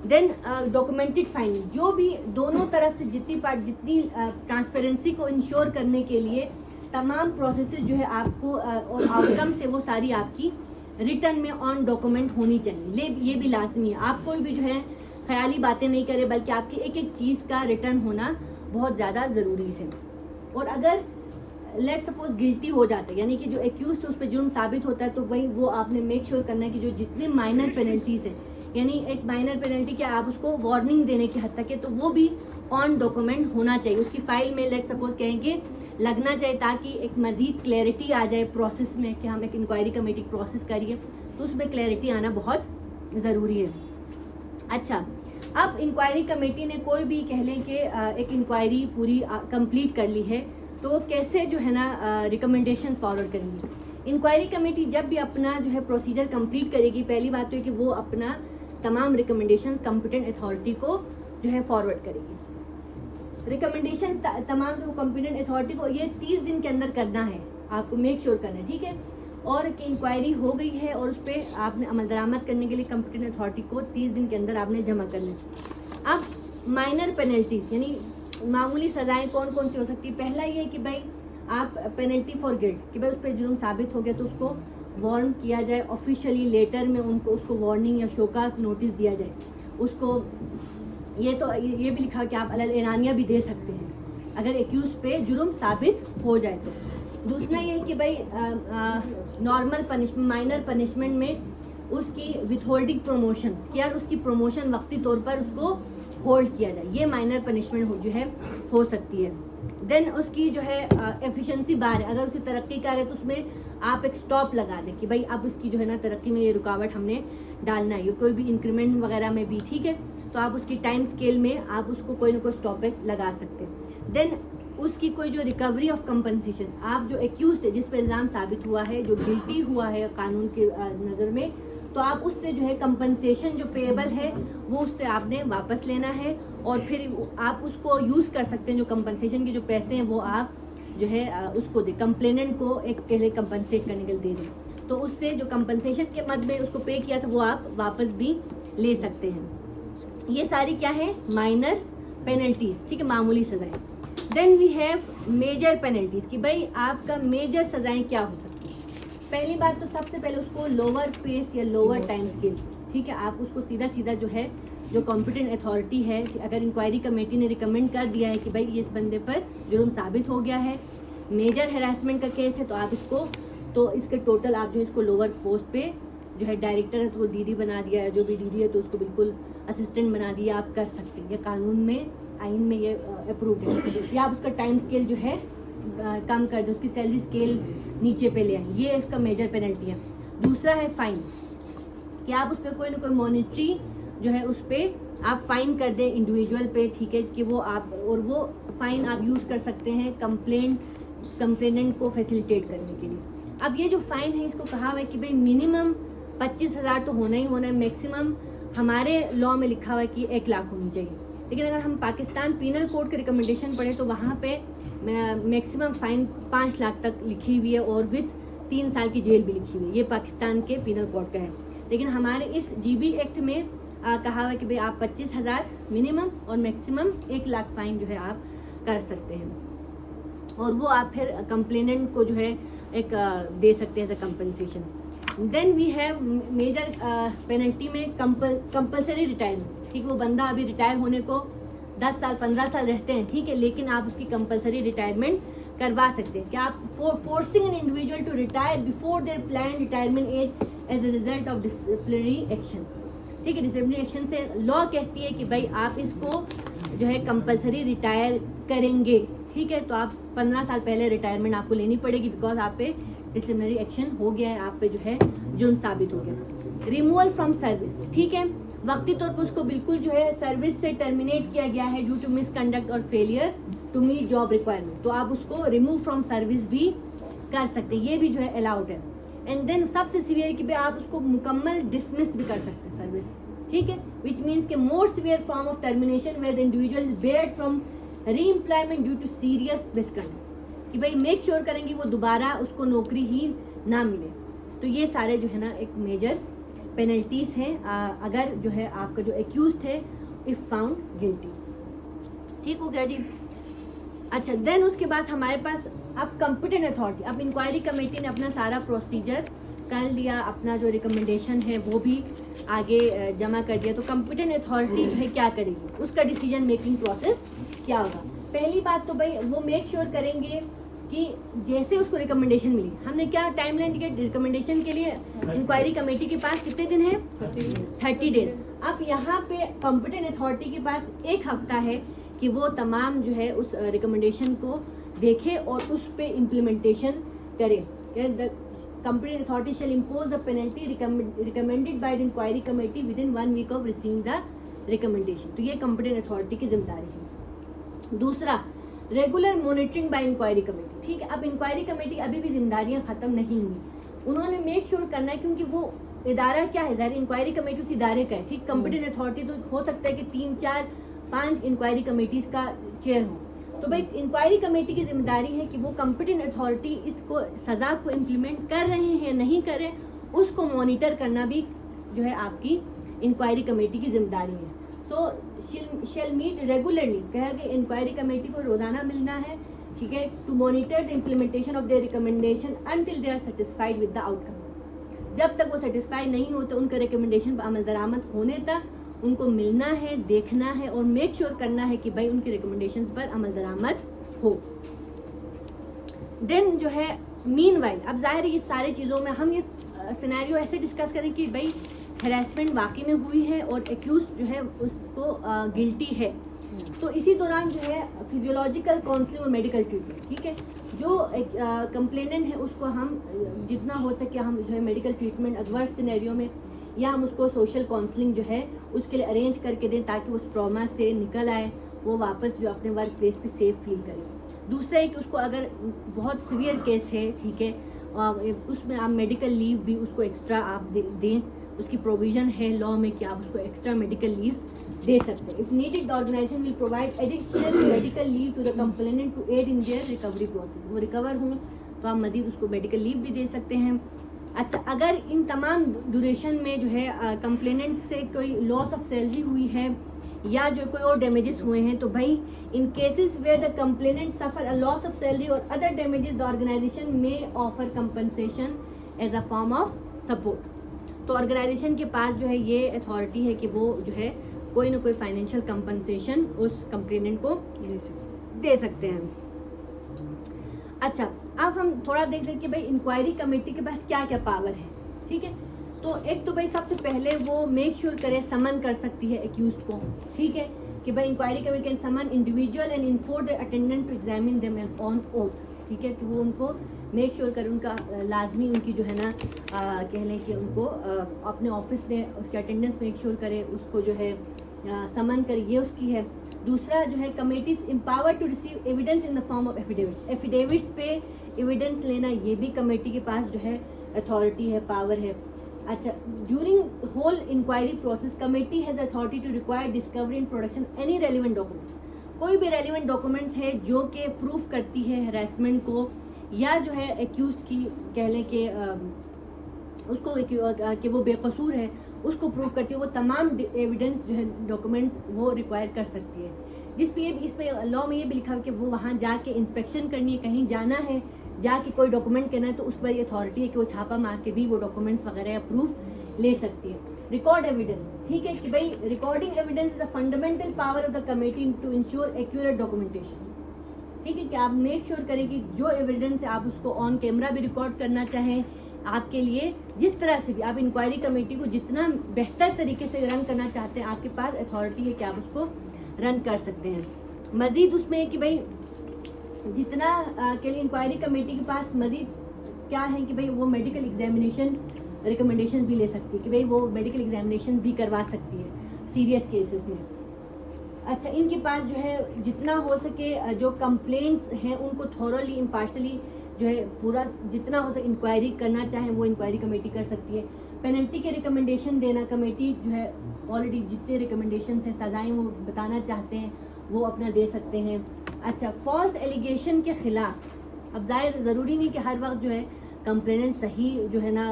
देन डॉक्यूमेंटेड फाइंडिंग, जो भी दोनों तरफ से जितनी ट्रांसपेरेंसी को इंश्योर करने के लिए तमाम प्रोसेसेस जो है आपको और आउटकम से वो सारी आपकी रिटर्न में ऑन डॉक्यूमेंट होनी चाहिए। ये भी लाजमी है, आप कोई भी जो है ख्याली बातें नहीं करें, बल्कि आपकी एक एक चीज़ का रिटर्न होना बहुत ज़्यादा ज़रूरी है। और अगर लेट सपोज गिल्टी हो जाता है, यानी कि जो एक्यूज उस पर जुर्म साबित होता है, तो वही वो आपने मेक श्योर करना है कि जो जितनी माइनर पेनल्टीज है, यानी एक माइनर पेनल्टी क्या आप उसको वार्निंग देने की हद तक है, तो वो भी ऑन डॉक्यूमेंट होना चाहिए, उसकी फाइल में लेट सपोज कहेंगे लगना चाहिए, ताकि एक मज़ीद क्लैरिटी आ जाए प्रोसेस में कि हम एक इंक्वायरी कमेटी प्रोसेस करिए, तो उसमें क्लैरिटी आना बहुत ज़रूरी है। अच्छा, अब इंक्वायरी कमेटी ने कोई भी कह लें कि एक इंक्वायरी पूरी कंप्लीट कर ली है, तो वो कैसे जो है ना रिकमेंडेशन फॉरवर्ड करेंगी। इंक्वायरी कमेटी जब भी अपना जो है प्रोसीजर कंप्लीट करेगी, पहली बात तो है कि वो अपना तमाम रिकमेंडेशंस कॉम्पिटेंट अथॉरिटी को जो है फॉरवर्ड करेगी। रिकमेंडेशन तमाम जो कॉम्पिटेंट अथॉरिटी को ये 30 दिन के अंदर करना है, आपको मेक श्योर करना है, ठीक है। और कि इंक्वायरी हो गई है और उस पर आपने अमल दरामद करने के लिए कॉम्पिटेंट अथॉरिटी को 30 दिन के अंदर आपने जमा करना है। अब माइनर पेनल्टीज यानी मामूली सजाएं कौन कौन सी हो सकती है। पहला ये है कि भाई आप पेनल्टी फॉर गिल्ट कि भाई उस पर जुर्म साबित हो गया तो उसको वार्न किया जाए, ऑफिशियली लेटर में उनको उसको वार्निंग या शोकास नोटिस दिया जाए, उसको ये भी लिखा है कि आप अलल एलानिया भी दे सकते हैं अगर एक्यूज पे जुर्म साबित हो जाए तो। दूसरा ये है कि भाई नॉर्मल पनिशमेंट, माइनर पनिशमेंट में उसकी विथहोल्डिंग प्रमोशंस कि यार उसकी प्रमोशन वक्ती तौर पर उसको होल्ड किया जाए, ये माइनर पनिशमेंट जो है हो सकती है। देन उसकी जो है एफिशिएंसी बार है, अगर उसकी तरक्की कर रहे तो उसमें आप एक स्टॉप लगा दें कि भाई अब उसकी जो है ना तरक्की में ये रुकावट हमने डालना है, कोई भी इंक्रीमेंट वगैरह में भी, ठीक है, तो आप उसकी टाइम स्केल में आप उसको कोई ना कोई स्टॉपेज लगा सकते हैं। देन उसकी कोई जो रिकवरी ऑफ कंपनसेशन, आप जो एक्यूज्ड है जिस पर इल्ज़ाम साबित हुआ है, जो गिल्टी हुआ है कानून के नज़र में, तो आप उससे जो है कंपनसेशन जो पेएबल है वो उससे आपने वापस लेना है और फिर आप उसको यूज़ कर सकते हैं। जो कंपनसेशन के जो पैसे हैं वो आप जो है उसको दे, कंप्लेनेंट को एक पहले कंपनसेट करने के लिए दे दें, तो उससे जो कंपनसेशन के मद में उसको पे किया था वो आप वापस भी ले सकते हैं। ये सारी क्या है, माइनर पेनल्टीज, ठीक है, मामूली सजाएं। Then we have major penalties कि भाई आपका मेजर सजाएं क्या हो सकती है। पहली बात तो सबसे पहले उसको लोअर पेस या लोअर टाइम स्केल, ठीक है, आप उसको सीधा सीधा जो है जो कॉम्पिटेंट अथॉरिटी है कि अगर इंक्वायरी कमेटी ने रिकमेंड कर दिया है कि भाई इस बंदे पर जुर्म साबित हो गया है, मेजर हैरेसमेंट का केस है, तो आप इसको, तो इसके टोटल आप जो इसको लोअर पोस्ट पे जो है डायरेक्टर है तो वो डीडी बना दिया है, जो भी डीडी है तो उसको बिल्कुल असिस्टेंट बना दिया, आप कर सकते हैं, या कानून में आइन में ये अप्रूव है, या आप उसका टाइम स्केल जो है कम कर दें, उसकी सैलरी स्केल नीचे पे ले आए, ये इसका मेजर पेनल्टी है। दूसरा है फाइन कि आप उस पर कोई ना कोई मॉनिटरी जो है उस पर आप फाइन कर दें इंडिविजुअल पे, ठीक है, कि वो आप, और वो फाइन आप यूज़ कर सकते हैं कंप्लेनेंट को फैसिलिटेट करने के लिए। अब ये जो फाइन है इसको कहा हुआ है कि भाई मिनिमम 25,000 तो होना ही होना है, मैक्सिमम हमारे लॉ में लिखा हुआ है कि 1 लाख होनी चाहिए, लेकिन अगर हम पाकिस्तान पीनल कोड के रिकमेंडेशन पढ़े तो वहाँ पे मैक्सिमम फाइन 5 लाख तक लिखी हुई है और विद 3 साल की जेल भी लिखी हुई है, ये पाकिस्तान के पीनल कोड का है। लेकिन हमारे इस जीबी एक्ट में कहा हुआ है कि भाई आप 25,000 मिनिमम और मैक्सिमम 1 लाख फाइन जो है आप कर सकते हैं, और वो आप फिर कंप्लेनेंट को जो है एक दे सकते हैं as a compensation. Then we have major penalty में कंपलसरी रिटायरमेंट, ठीक है, वो बंदा अभी रिटायर होने को 10 साल 15 साल रहते हैं, ठीक है, लेकिन आप उसकी कंपलसरी रिटायरमेंट करवा सकते हैं कि आप forcing an individual to retire before their plan retirement age as a result of disciplinary action, ठीक है, डिसिप्लिनरी एक्शन से लॉ कहती है कि भाई आप इसको जो है कंपलसरी रिटायर करेंगे, ठीक है, तो आप 15 साल पहले रिटायरमेंट आपको लेनी पड़ेगी बिकॉज आप पे डिसिप्लिनरी एक्शन हो गया है, आप पे जो है जुर्म साबित हो गया। रिमूवल फ्रॉम सर्विस, ठीक है, वक्ती तौर पर उसको बिल्कुल जो है सर्विस से टर्मिनेट किया गया है ड्यू टू मिसकंडक्ट और failure to meet job requirement, तो आप उसको रिमूव फ्रॉम सर्विस भी कर सकते हैं, ये भी जो है अलाउड है। एंड देन सबसे सीवियर कि भाई आप उसको मुकम्मल डिसमिस भी कर सकते हैं सर्विस, ठीक है, विच मीन्स के more severe form of termination where the individual is barred from reemployment due to serious misconduct, कि भाई मेक श्योर करेंगे वो दोबारा उसको नौकरी ही ना मिले। तो ये सारे जो है ना एक मेजर पेनल्टीज हैं अगर जो है आपका जो एक्यूज्ड है इफ फाउंड गिल्टी, ठीक हो गया जी। अच्छा, देन उसके बाद हमारे पास अब कॉम्पिटेंट अथॉरिटी, अब इंक्वायरी कमेटी ने अपना सारा प्रोसीजर कर लिया, अपना जो रिकमेंडेशन है वो भी आगे जमा कर दिया, तो कॉम्पिटेंट अथॉरिटी जो है क्या करेगी, उसका डिसीजन मेकिंग प्रोसेस क्या होगा। पहली बात तो भाई वो मेक श्योर करेंगे कि जैसे उसको रिकमेंडेशन मिली, हमने क्या टाइमलाइन दी रिकमेंडेशन के लिए, इंक्वायरी कमेटी के पास कितने दिन है, 30 डेज। अब यहाँ पे कॉम्पिटेंट अथॉरिटी के पास 1 हफ्ता है कि वो तमाम जो है उस रिकमेंडेशन को देखे और उस पे इम्प्लीमेंटेशन करे। The competent authority shall impose the penalty recommended by the inquiry committee within 1 week of receiving the recommendation, तो ये competent authority की जिम्मेदारी है। दूसरा, regular monitoring by inquiry committee, ठीक है, अब इंक्वायरी कमेटी अभी भी जिम्मेदारियां खत्म नहीं हुई, उन्होंने मेक श्योर करना है, क्योंकि वो इदारा क्या है, ज़ाहिर इंक्वायरी कमेटी उस इदारे का है, ठीक, कॉम्पिटेंट अथॉरिटी तो हो सकता है कि 3, 4, 5 इंक्वायरी कमेटीज का चेयर हो, तो भाई इंक्वायरी कमेटी की जिम्मेदारी है कि वो कॉम्पिटेंट अथॉरिटी इसको सज़ा को इम्प्लीमेंट कर रहे हैं नहीं कर रहे, उसको मॉनिटर करना भी जो है आपकी इंक्वायरी कमेटी की जिम्मेदारी है। सो शेल मीट रेगुलरली, कहा कि इंक्वायरी कमेटी को रोज़ाना मिलना है, ठीक है, to monitor the implementation of their recommendation until they are satisfied with the outcome, जब तक वो सेटिस्फाइड नहीं होते उनका रिकमेंडेशन पर अमल दरामद होने तक उनको मिलना है, देखना है और मेक श्योर करना है कि भाई उनकी रिकमेंडेशंस पर अमल दरामद हो। देन जो है मीनवाइल, अब जाहिर है ये सारी चीज़ों में हम ये सिनेरियो ऐसे डिस्कस करें कि भाई हैरेसमेंट वाकई में हुई है और एक्यूज जो है उसको गिल्टी है, तो इसी दौरान जो है फिजियोलॉजिकल काउंसलिंग और मेडिकल ट्रीटमेंट, ठीक है, जो कंप्लेनेंट है उसको हम जितना हो सके हम जो है मेडिकल ट्रीटमेंट एडवर्स सिनेरियो में, या हम उसको सोशल काउंसलिंग जो है उसके लिए अरेंज करके दें ताकि वो ट्रॉमा से निकल आए, वो वापस जो अपने वर्क प्लेस पे सेफ फील करे। दूसरा है कि उसको अगर बहुत सीवियर केस है, ठीक है, उसमें आप मेडिकल लीव भी उसको एक्स्ट्रा आप दें, उसकी प्रोविज़न है लॉ में कि आप उसको एक्स्ट्रा मेडिकल लीव्स दे सकते हैं। If needed the organisation will provide additional medical leave to the complainant to aid in their recovery process. वो रिकवर हों तो आप मजीद उसको मेडिकल लीव भी दे सकते हैं। अच्छा, अगर इन तमाम ड्यूरेशन में जो है कंप्लेनेंट से कोई लॉस ऑफ सैलरी हुई है या जो कोई और डैमेजेस हुए हैं, तो भाई in cases where the complainant suffer a loss of salary or other damages the organisation may offer compensation as a form of support. तो ऑर्गेनाइजेशन के पास जो है ये अथॉरिटी है कि वो जो है कोई ना कोई फाइनेंशियल कंपनसेशन उस कंप्लेनेंट को दे सकते हैं। अच्छा, अब हम थोड़ा देख लें कि भाई इंक्वायरी कमेटी के पास क्या क्या पावर है, ठीक है। तो एक तो भाई सबसे पहले वो मेक श्योर करे, समन कर सकती है एक्यूज को, ठीक है, कि भाई inquiry committee can summon individual and enforce the attendant to examine them on oath, ठीक है, कि वो उनको मेक श्योर करे, उनका लाजमी उनकी जो है ना कह लें कि उनको अपने ऑफिस में उसके अटेंडेंस मेक श्योर करे, उसको जो है समन करे, ये उसकी है। दूसरा जो है committees empower to receive evidence in the form of affidavits, affidavits पे एविडेंस लेना, ये भी कमेटी के पास जो है अथॉरिटी है, पावर है। अच्छा, during whole inquiry process committee has authority to require discovery and production any relevant documents, कोई भी रेलिवेंट डॉक्यूमेंट्स है जो कि प्रूफ करती है हरासमेंट को या जो है एक्यूज की कह लें कि उसको कि वो बेकसूर है उसको प्रूव करती है, वो तमाम एविडेंस जो है डॉक्यूमेंट्स वो रिक्वायर कर सकती है। जिस पे इसमें लॉ में ये भी लिखा है कि वो वहाँ जाके इंस्पेक्शन करनी है, कहीं जाना है, जाके कोई डॉक्यूमेंट करना है, तो उस पर ये अथॉरिटी है कि वो छापा मार के भी वो डॉक्यूमेंट्स वगैरह या प्रूफ ले सकती है। रिकॉर्ड एविडेंस, ठीक है, कि भाई recording evidence is the fundamental power of the committee to ensure accurate documentation, ठीक है, कि आप मेक श्योर करें कि जो एविडेंस है आप उसको ऑन कैमरा भी रिकॉर्ड करना चाहें, आपके लिए जिस तरह से भी आप इंक्वायरी कमेटी को जितना बेहतर तरीके से रन करना चाहते हैं, आपके पास अथॉरिटी है कि आप उसको रन कर सकते हैं। मजीद उसमें है कि भाई जितना के लिए इंक्वायरी कमेटी के पास मजीद क्या है कि भाई वो मेडिकल एग्जामिनेशन रिकमेंडेशन भी ले सकती है, कि भाई वो मेडिकल एग्जामिनेशन भी करवा सकती है सीरियस केसेस में। अच्छा, इनके पास जो है जितना हो सके जो कंप्लेंट्स हैं उनको थॉरोली इम्पार्शली जो है पूरा जितना हो सके इंक्वायरी करना चाहें वो इंक्वायरी कमेटी कर सकती है। पेनल्टी के रिकमेंडेशन देना, कमेटी जो है ऑलरेडी जितने रिकमेंडेशन हैं, सजाएं वो बताना चाहते हैं वो अपना दे सकते हैं। अच्छा, फॉल्स एलिगेशन के खिलाफ, अब जाहिर ज़रूरी नहीं कि हर वक्त जो है कंप्लेनेंट सही जो है ना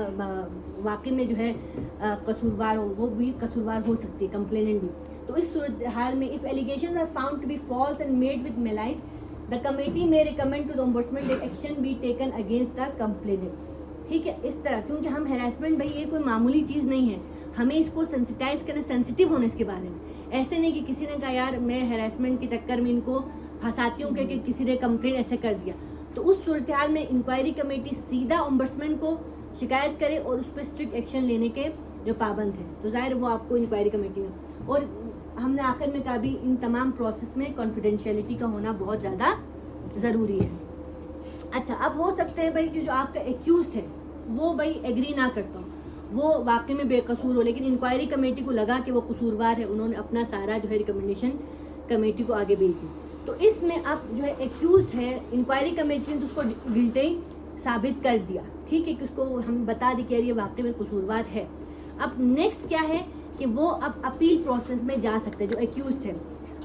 वाकई में जो है कसूरवार हो, वो भी कसूरवार हो सकती है कंप्लेनेंट भी। तो इस सूरत हाल में if allegations are found to be false and made with malice the committee may recommend to the ombudsman that action be taken against the complainant, ठीक है, इस तरह, क्योंकि हम हैरेसमेंट भाई ये कोई मामूली चीज़ नहीं है, हमें इसको सेंसिटाइज करना, सेंसिटिव होने इसके बारे में। ऐसे नहीं कि किसी ने कहा यार मैं हैरेसमेंट के चक्कर में इनको फंसाती हूँ कि किसी ने कंप्लेंट ऐसे कर दिया, तो उस सूरत हाल में इंक्वायरी कमेटी सीधा ओम्बड्समैन को शिकायत करे और उस पर स्ट्रिक्ट एक्शन लेने के जो पाबंद है, तो जाहिर वो आपको इंक्वायरी कमेटी में। और हमने आखिर में कहा भी इन तमाम प्रोसेस में कॉन्फिडेंशियलिटी का होना बहुत ज़्यादा ज़रूरी है। अच्छा, अब हो सकते हैं भाई कि जो आपका एक्यूज्ड है वो भाई एग्री ना करता हो, वो वाकई में बेकसूर हो, लेकिन इंक्वायरी कमेटी को लगा कि वो कसूरवार है, उन्होंने अपना सारा जो है रिकमेंडेशन कमेटी को आगे भेज दी। तो इसमें अब जो है एक्यूज्ड है, इंक्वायरी कमेटी ने तो उसको गिल्टी साबित कर दिया, ठीक है, कि उसको हम बता दी कि ये वाकई में कसूरवार है। अब नेक्स्ट क्या है कि वो अब अपील प्रोसेस में जा सकते हैं जो एक्यूज्ड है।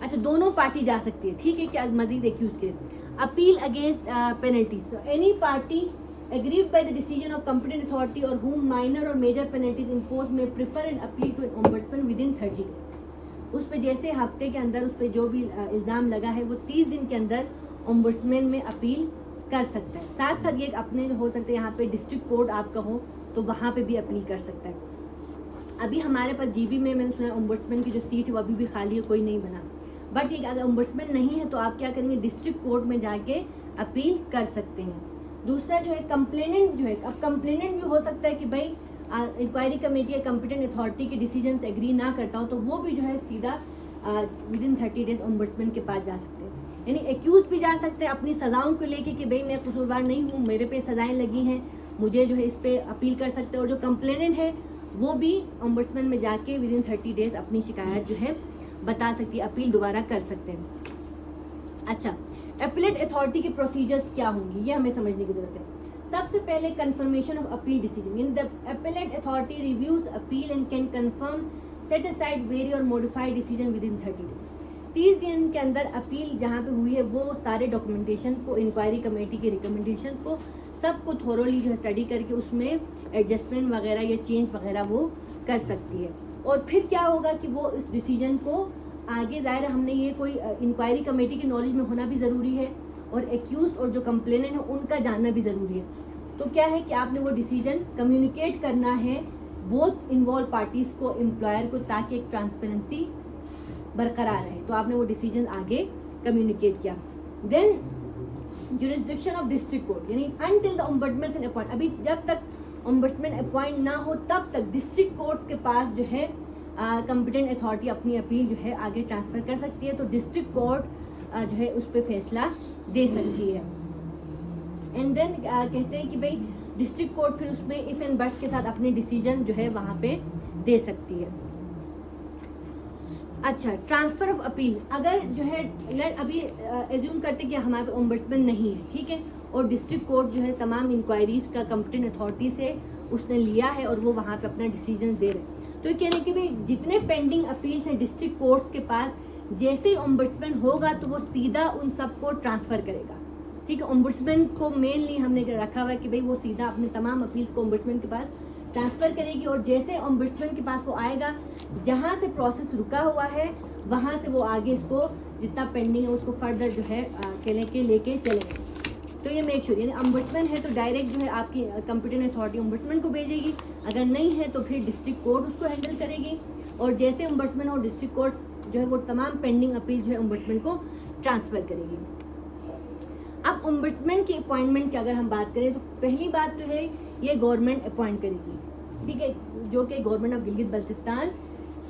अच्छा, दोनों पार्टी जा सकती है, ठीक है, कि मजीद एक्यूज के appeal against penalties, any party aggrieved by the decision of competent authority or whom minor or major penalties imposed may prefer an appeal to an ombudsman within 30 days। उस पे जैसे हफ्ते के अंदर उस पे जो भी इल्ज़ाम लगा है वो 30 दिन के अंदर ओम्बड्समैन में अपील कर सकता है। साथ साथ ये अपने हो सकते हैं यहाँ पे डिस्ट्रिक्ट कोर्ट आपका हो तो वहाँ पे भी अपील कर सकता है। अभी हमारे पास जीबी में मैंने सुना ओम्बड्समैन की जो सीट है वो अभी भी खाली है, कोई नहीं बना। बट ठीक है, अगर ओम्बड्समैन नहीं है तो आप क्या करेंगे, डिस्ट्रिक्ट कोर्ट में जाके अपील कर सकते हैं। दूसरा जो है कंप्लेनेंट जो है, अब कंप्लेनेंट भी हो सकता है कि भाई इंक्वायरी कमेटी या कॉम्पिटेंट अथॉरिटी के डिसीजन से एग्री ना करता हूँ, तो वो भी जो है सीधा विदिन 30 डेज ओम्बड्समैन के पास जा सकते हैं। यानी एक्यूज भी जा सकते हैं अपनी सजाओं को लेके कि भाई मैं कसूरवार नहीं हूँ, मेरे पे सजाएं लगी हैं, मुझे जो है इस पे अपील कर सकते हैं। और जो कंप्लेनेंट है वो भी ओम्बड्समैन में जाके विदिन 30 डेज अपनी शिकायत जो है बता सकती है, अपील दोबारा कर सकते हैं। अच्छा, अपीलेट अथॉरिटी के प्रोसीजर्स क्या होंगी ये हमें समझने की जरूरत है। सबसे पहले confirmation of appeal decision, in the appellate authority reviews appeal and can confirm, set aside, very और मॉडिफाई डिसीजन विदिन 30 डेज। 30 दिन के अंदर अपील जहाँ पे हुई है वो सारे डॉक्यूमेंटेशन को, इंक्वायरी कमेटी के रिकमेंडेशन को सबको थोरोली जो है स्टडी करके उसमें एडजस्टमेंट वगैरह या चेंज वगैरह वो कर सकती है। और फिर क्या होगा कि वो इस डिसीजन को आगे, ज़ाहिर हमने ये कोई इंक्वायरी कमेटी की नॉलेज में होना भी ज़रूरी है और एक्यूज और जो कंप्लेनेंट है उनका जानना भी ज़रूरी है। तो क्या है कि आपने वो डिसीजन कम्युनिकेट करना है बोथ इन्वॉल्व पार्टीज़ को, एम्प्लॉयर को, ताकि एक ट्रांसपेरेंसी बरकरार रहे। तो आपने वो डिसीजन आगे कम्युनिकेट किया। Then jurisdiction of district court, यानी अनटिल द ओम्बड्समैन अपॉइंट, अभी जब तक ओम्बड्समैन अपॉइंट ना हो तब तक डिस्ट्रिक्ट कोर्ट्स के पास जो है कॉम्पिटेंट अथॉरिटी अपनी अपील जो है आगे ट्रांसफ़र कर सकती है। तो डिस्ट्रिक्ट कोर्ट जो है उस पर फैसला दे सकती है। एंड देन कहते हैं कि भाई डिस्ट्रिक्ट कोर्ट फिर उसमें इफ़ एंड बट्स के साथ अपने डिसीजन जो है वहाँ पे दे सकती है। अच्छा, ट्रांसफ़र ऑफ अपील, अगर जो है अभी एज्यूम करते कि हमारे पे ओम्बड्समैन नहीं है, ठीक है, और डिस्ट्रिक्ट कोर्ट जो है तमाम इंक्वायरीज़ का कॉम्पिटेंट अथॉरिटी से उसने लिया है और वो वहाँ पे अपना डिसीजन दे रहे हैं। तो ये कहने कि भाई जितने पेंडिंग अपील्स हैं डिस्ट्रिक्ट कोर्ट्स के पास, जैसे ही ओम्बड्समैन होगा तो वो सीधा उन सबको ट्रांसफ़र करेगा। ठीक है, ओम्बड्समैन को मेनली हमने रखा हुआ है कि भाई वो सीधा अपने तमाम अपील्स को ओम्बड्समैन के पास ट्रांसफ़र करेगी और जैसे ओम्बड्समैन के पास वो आएगा, जहाँ से प्रोसेस रुका हुआ है वहाँ से वो आगे इसको जितना पेंडिंग है उसको फर्दर जो है लेके चलेंगे। तो ये मेक श्योर, यानी ओम्बड्समैन है तो डायरेक्ट जो है आपकी कॉम्पिटेंट अथॉरिटी ओम्बड्समैन को भेजेगी, अगर नहीं है तो फिर डिस्ट्रिक्ट कोर्ट उसको हैंडल करेगी और जैसे ओम्बड्समैन हो डिस्ट्रिक्ट कोर्ट जो है वो तमाम पेंडिंग अपील जो है ओम्बड्समैन को ट्रांसफ़र करेगी। अब ओम्बड्समैन की अपॉइंटमेंट की अगर हम बात करें तो पहली बात तो है ये गवर्नमेंट अपॉइंट करेगी, ठीक है, जो कि government of Gilgit Baltistan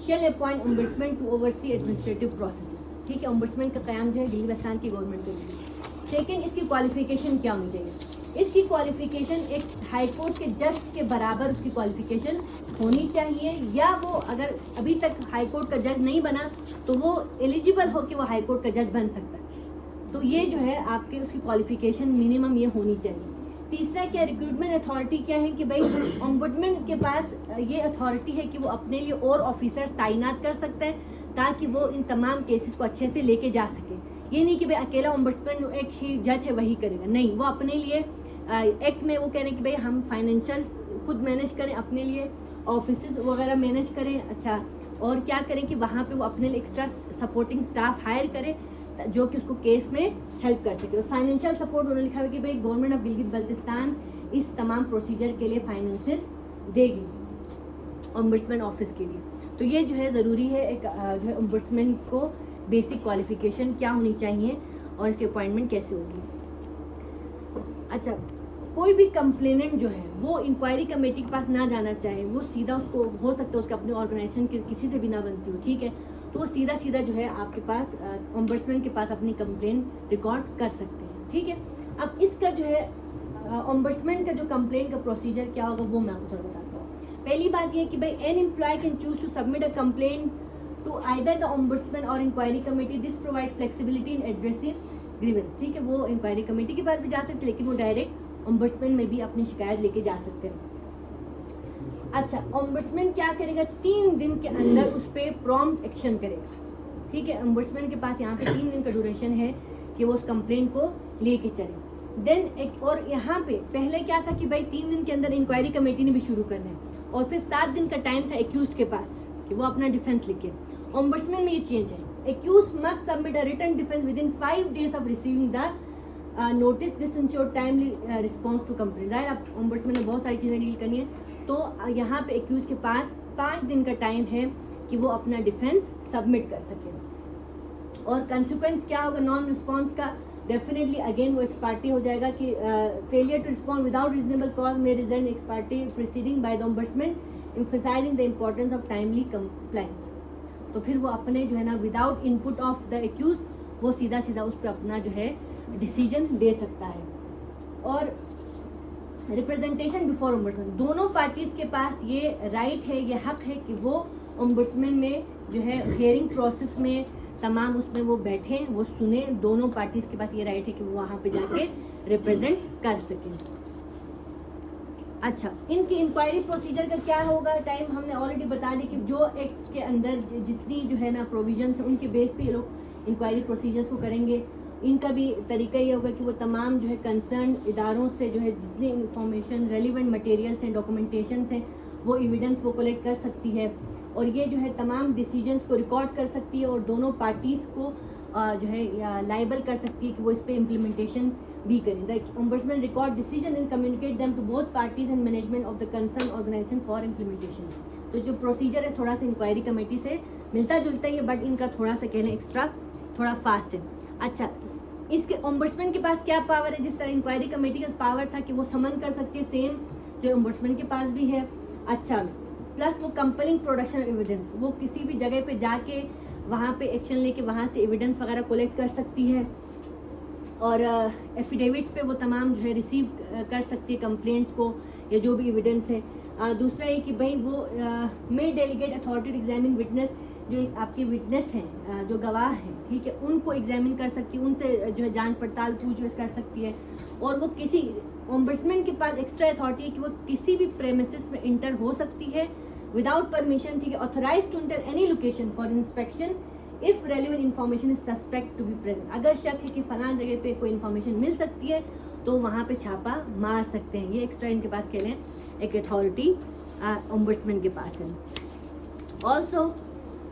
shall appoint ombudsman to oversee administrative processes. ठीक है, ओम्बड्समैन का क़याम जो है गिलगित बल्तिस्तान की गवर्नमेंट करेगी। सेकेंड, इसकी क्वालिफिकेशन क्या होनी चाहिए? इसकी क्वालिफिकेशन एक हाई कोर्ट के जज के बराबर उसकी क्वालिफिकेशन होनी चाहिए, या वो अगर अभी तक हाई कोर्ट का जज नहीं बना तो वो एलिजिबल हो कि वो हाई कोर्ट का जज बन सकता है। तो ये जो है आपके उसकी क्वालिफिकेशन मिनिमम ये होनी चाहिए। तीसरा क्या, रिक्रूटमेंट अथॉरिटी क्या है कि भाई ओम्बड्समैन के पास ये अथॉरिटी है कि वो अपने लिए और ऑफिसर्स तैनात कर सकता है ताकि वो इन तमाम केसेस को अच्छे से लेके जा सके। ये नहीं कि भाई अकेला ओम्बड्समैन एक ही जज है वही करेगा, नहीं, वो अपने लिए एक्ट में वो कह रहे हैं कि भाई हम फाइनेंशियल खुद मैनेज करें, अपने लिए ऑफिस वगैरह मैनेज करें। अच्छा, और क्या करें कि वहाँ पे वो अपने लिए एक्स्ट्रा सपोर्टिंग स्टाफ हायर करें जो कि उसको केस में हेल्प कर सके। फाइनेंशियल सपोर्ट उन्होंने लिखा है कि भाई गवर्नमेंट ऑफ गिलगित बल्तिस्तान इस तमाम प्रोसीजर के लिए फाइनेंसेस देगी ओम्बड्समैन ऑफिस के लिए। तो ये जो है ज़रूरी है, एक जो है ओम्बड्समैन को बेसिक क्वालिफिकेशन क्या होनी चाहिए और इसकी अपॉइंटमेंट कैसे होगी। अच्छा, कोई भी कंप्लेनेंट जो है वो इंक्वायरी कमेटी के पास ना जाना चाहे, वो सीधा उसको हो सकता है उसके अपने ऑर्गेनाइजेशन के किसी से भी ना बनती हो, ठीक है, तो वो सीधा जो है आपके पास ओम्बड्समैन के पास अपनी कंप्लेन रिकॉर्ड कर सकते हैं। ठीक है, अब इसका जो है ओम्बड्समैन का जो कंप्लेन का प्रोसीजर क्या होगा वो मैं आपको थोड़ा बताता हूँ। पहली बात ये है कि भाई an employee can choose to submit a complain to either the ombudsman or inquiry committee. This provide flexibility in addressing grievance. ठीक है, वो इंक्वायरी कमेटी के पास भी जा सकते हैं लेकिन वो डायरेक्ट ओम्बड्समैन में भी अपनी शिकायत लेके जा सकते हैं। अच्छा, ओम्बड्समैन क्या करेगा, 3 दिन के अंदर उस पर प्रॉम्प्ट एक्शन करेगा। ठीक है, ओम्बड्समैन के पास यहाँ पे 3 दिन का ड्यूरेशन है कि वो उस कंप्लेंट को लेके चले। देन एक और यहाँ पे पहले क्या था कि भाई 3 दिन के अंदर इंक्वायरी कमेटी ने भी शुरू करना है और फिर 7 दिन का टाइम था एक्यूज के पास कि वो अपना डिफेंस लिखे। ओम्बड्समैन में ये चेंज है, accuse must submit a written defence within 5 days of receiving the notice. This ensure timely response to complaint. जाहिर आप ओम्बड्समैन ने बहुत सारी चीज़ें डील करनी है, तो यहाँ पे एक्यूज के पास 5 दिन का टाइम है कि वो अपना डिफेंस सबमिट कर सके। और कंसिक्वेंस क्या होगा नॉन रिस्पॉन्स का? डेफिनेटली अगेन वो एक्स पार्टी हो जाएगा कि failure to respond without reasonable cause may result ex party proceeding by the ombudsman emphasising the importance of timely compliance. तो फिर वो अपने जो है ना without input of the accuse वो सीधा सीधा उस पर अपना जो है डिसीजन दे सकता है। और रिप्रेजेंटेशन बिफोर ओम्बड्समैन, दोनों पार्टीज के पास ये राइट है, ये हक है कि वो ओम्बड्समैन में जो है हियरिंग प्रोसेस में तमाम उसमें वो बैठे, वो सुने। दोनों पार्टीज के पास ये राइट है कि वो वहाँ पे जाके रिप्रेजेंट कर सकें। अच्छा, इनकी इंक्वायरी प्रोसीजर का क्या होगा? टाइम हमने ऑलरेडी बता दी कि जो एक्ट के अंदर जितनी जो है ना प्रोविजंस है उनके बेस पे ये लोग इंक्वायरी प्रोसीजर्स को करेंगे। इनका भी तरीका ये होगा कि वो तमाम जो है कंसर्न इदारों से जो है जितने इंफॉर्मेशन रेलिवेंट मटेरियल्स हैं, डॉक्यूमेंटेशंस हैं, वो एविडेंस वो कलेक्ट कर सकती है और ये जो है तमाम डिसीजंस को रिकॉर्ड कर सकती है और दोनों पार्टीज़ को जो है लाइबल कर सकती है कि वो इस पर इम्प्लीमेंटेशन भी करें। The ombudsman record decision and communicate them to both parties and management of the concern organisation for implementation. तो जो प्रोसीजर है थोड़ा सा इंक्वायरी कमेटी से मिलता जुलता ही है, बट इनका थोड़ा सा कहना एक्स्ट्रा थोड़ा फास्ट है। अच्छा, इसके ओम्बड्समैन के पास क्या पावर है? जिस तरह इंक्वायरी कमेटी का पावर था कि वो समन कर सकती है, सेम जो ओम्बड्समैन के पास भी है। अच्छा, प्लस वो कंपेलिंग प्रोडक्शन एविडेंस, वो किसी भी जगह पे जाके वहाँ पे एक्शन लेके वहाँ से एविडेंस वगैरह कलेक्ट कर सकती है और एफिडेविट पे वो तमाम जो है रिसीव कर सकती है कंप्लेंट्स को या जो भी एविडेंस है। दूसरा ये कि भाई वो मे डेलीगेट अथॉरिटी एग्जामिन विटनेस, जो आपके विटनेस हैं, जो गवाह हैं, ठीक है, उनको एग्जामिन कर सकती है, उनसे जो है जांच पड़ताल पूछताछ कर सकती है। और वो किसी ओम्बड्समैन के पास एक्स्ट्रा अथॉरिटी है कि वो किसी भी प्रेमिसेस में इंटर हो सकती है विदाउट परमिशन, ठीक है, authorise to enter any location for inspection if relevant information is suspect to be present. अगर शक है कि फलां जगह पे कोई इन्फॉर्मेशन मिल सकती है तो वहाँ पे छापा मार सकते हैं। ये एक्स्ट्रा इनके पास कह लें एक अथॉरिटी ओम्बड्समैन के पास है। Also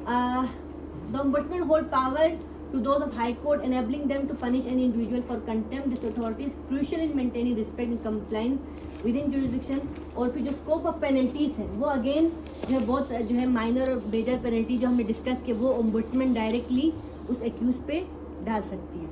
the ombudsman hold power to those of High Court, enabling them to punish any individual for contempt. This authority is crucial in maintaining respect and compliance within jurisdiction. और फिर जो scope of penalties है वो again जो है बहुत जो है माइनर और मेजर पेनल्टी जो हमने डिस्कस किए वो ओम्बड्समैन डायरेक्टली उस एक्यूज पे डाल सकती है।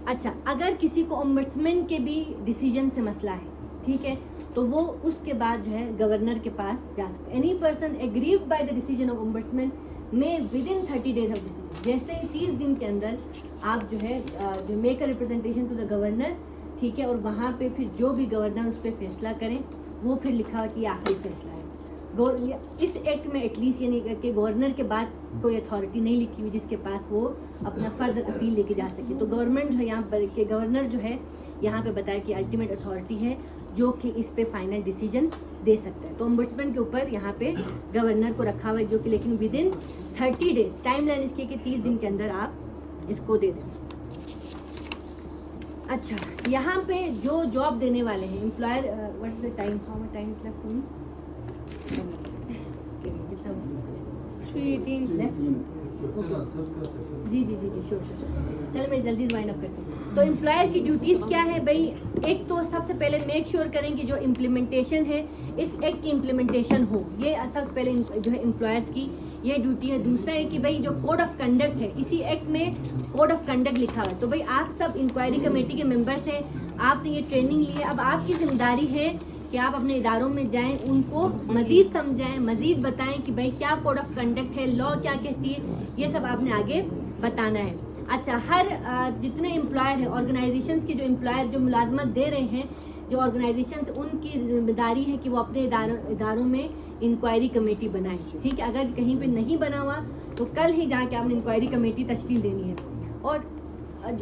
अच्छा, अगर किसी को ओम्बड्समैन के भी डिसीजन से मसला है, ठीक है, तो वो उसके बाद जो है गवर्नर के पास जा सकते। Any person aggrieved by the decision of ombudsman may within 30 days of decision, जैसे ही 30 दिन के अंदर आप जो है जो make a representation to the governor, ठीक है, और वहाँ पे फिर जो भी गवर्नर उस पर फैसला करें वो फिर लिखा हुआ कि आखिरी फैसला है। इस एक्ट में एटलीस्ट ये नहीं कि गवर्नर के बाद कोई अथॉरिटी नहीं लिखी हुई जिसके पास वो अपना फर्दर अपील लेके जा सके। तो गवर्नमेंट जो है यहाँ पर के गवर्नर जो है यहाँ पे बताया कि अल्टीमेट अथॉरिटी है जो कि इस पे फाइनल डिसीजन दे सकता है। तो ओम्बड्समैन के ऊपर यहाँ पे गवर्नर को रखा हुआ है जो कि लेकिन with in 30 days, time line इसकी कि 30 दिन के अंदर आप इसको दे दें। अच्छा, यहाँ पे जो जॉब देने वाले हैं employer, what is the time, how much time is left for me? 3:18 left. जी जी जी जी श्योर। चलो मैं जल्दी वाइंड अप करती हूँ। तो एम्प्लॉयर की ड्यूटीज़ क्या है भाई? एक तो सबसे पहले मेक श्योर करें कि जो इम्प्लीमेंटेशन है इस एक्ट की इम्प्लीमेंटेशन हो, ये सबसे पहले जो है एम्प्लॉयर्स की ये ड्यूटी है। दूसरा है कि भाई जो कोड ऑफ कंडक्ट है, इसी एक्ट में कोड ऑफ कंडक्ट लिखा हुआ है। तो भाई आप सब इंक्वायरी कमेटी के मेंबर्स हैं, आपने ये ट्रेनिंग ली है, अब आपकी जिम्मेदारी है कि आप अपने इदारों में जाएं, उनको मज़ीद समझाएं, मज़ीद बताएं कि भाई क्या कोड ऑफ कंडक्ट है, लॉ क्या कहती है, ये सब आपने आगे बताना है। अच्छा, हर जितने एम्प्लॉयर हैं, ऑर्गेनाइजेशंस के जो एम्प्लॉयर जो मुलाजमत दे रहे हैं, जो ऑर्गेनाइजेशंस, उनकी जिम्मेदारी है कि वो अपने इदारों में इंक्वायरी कमेटी बनाएं, ठीक है। अगर कहीं पे नहीं बना हुआ तो कल ही जाके आपने इंक्वायरी कमेटी तश्कील देनी है। और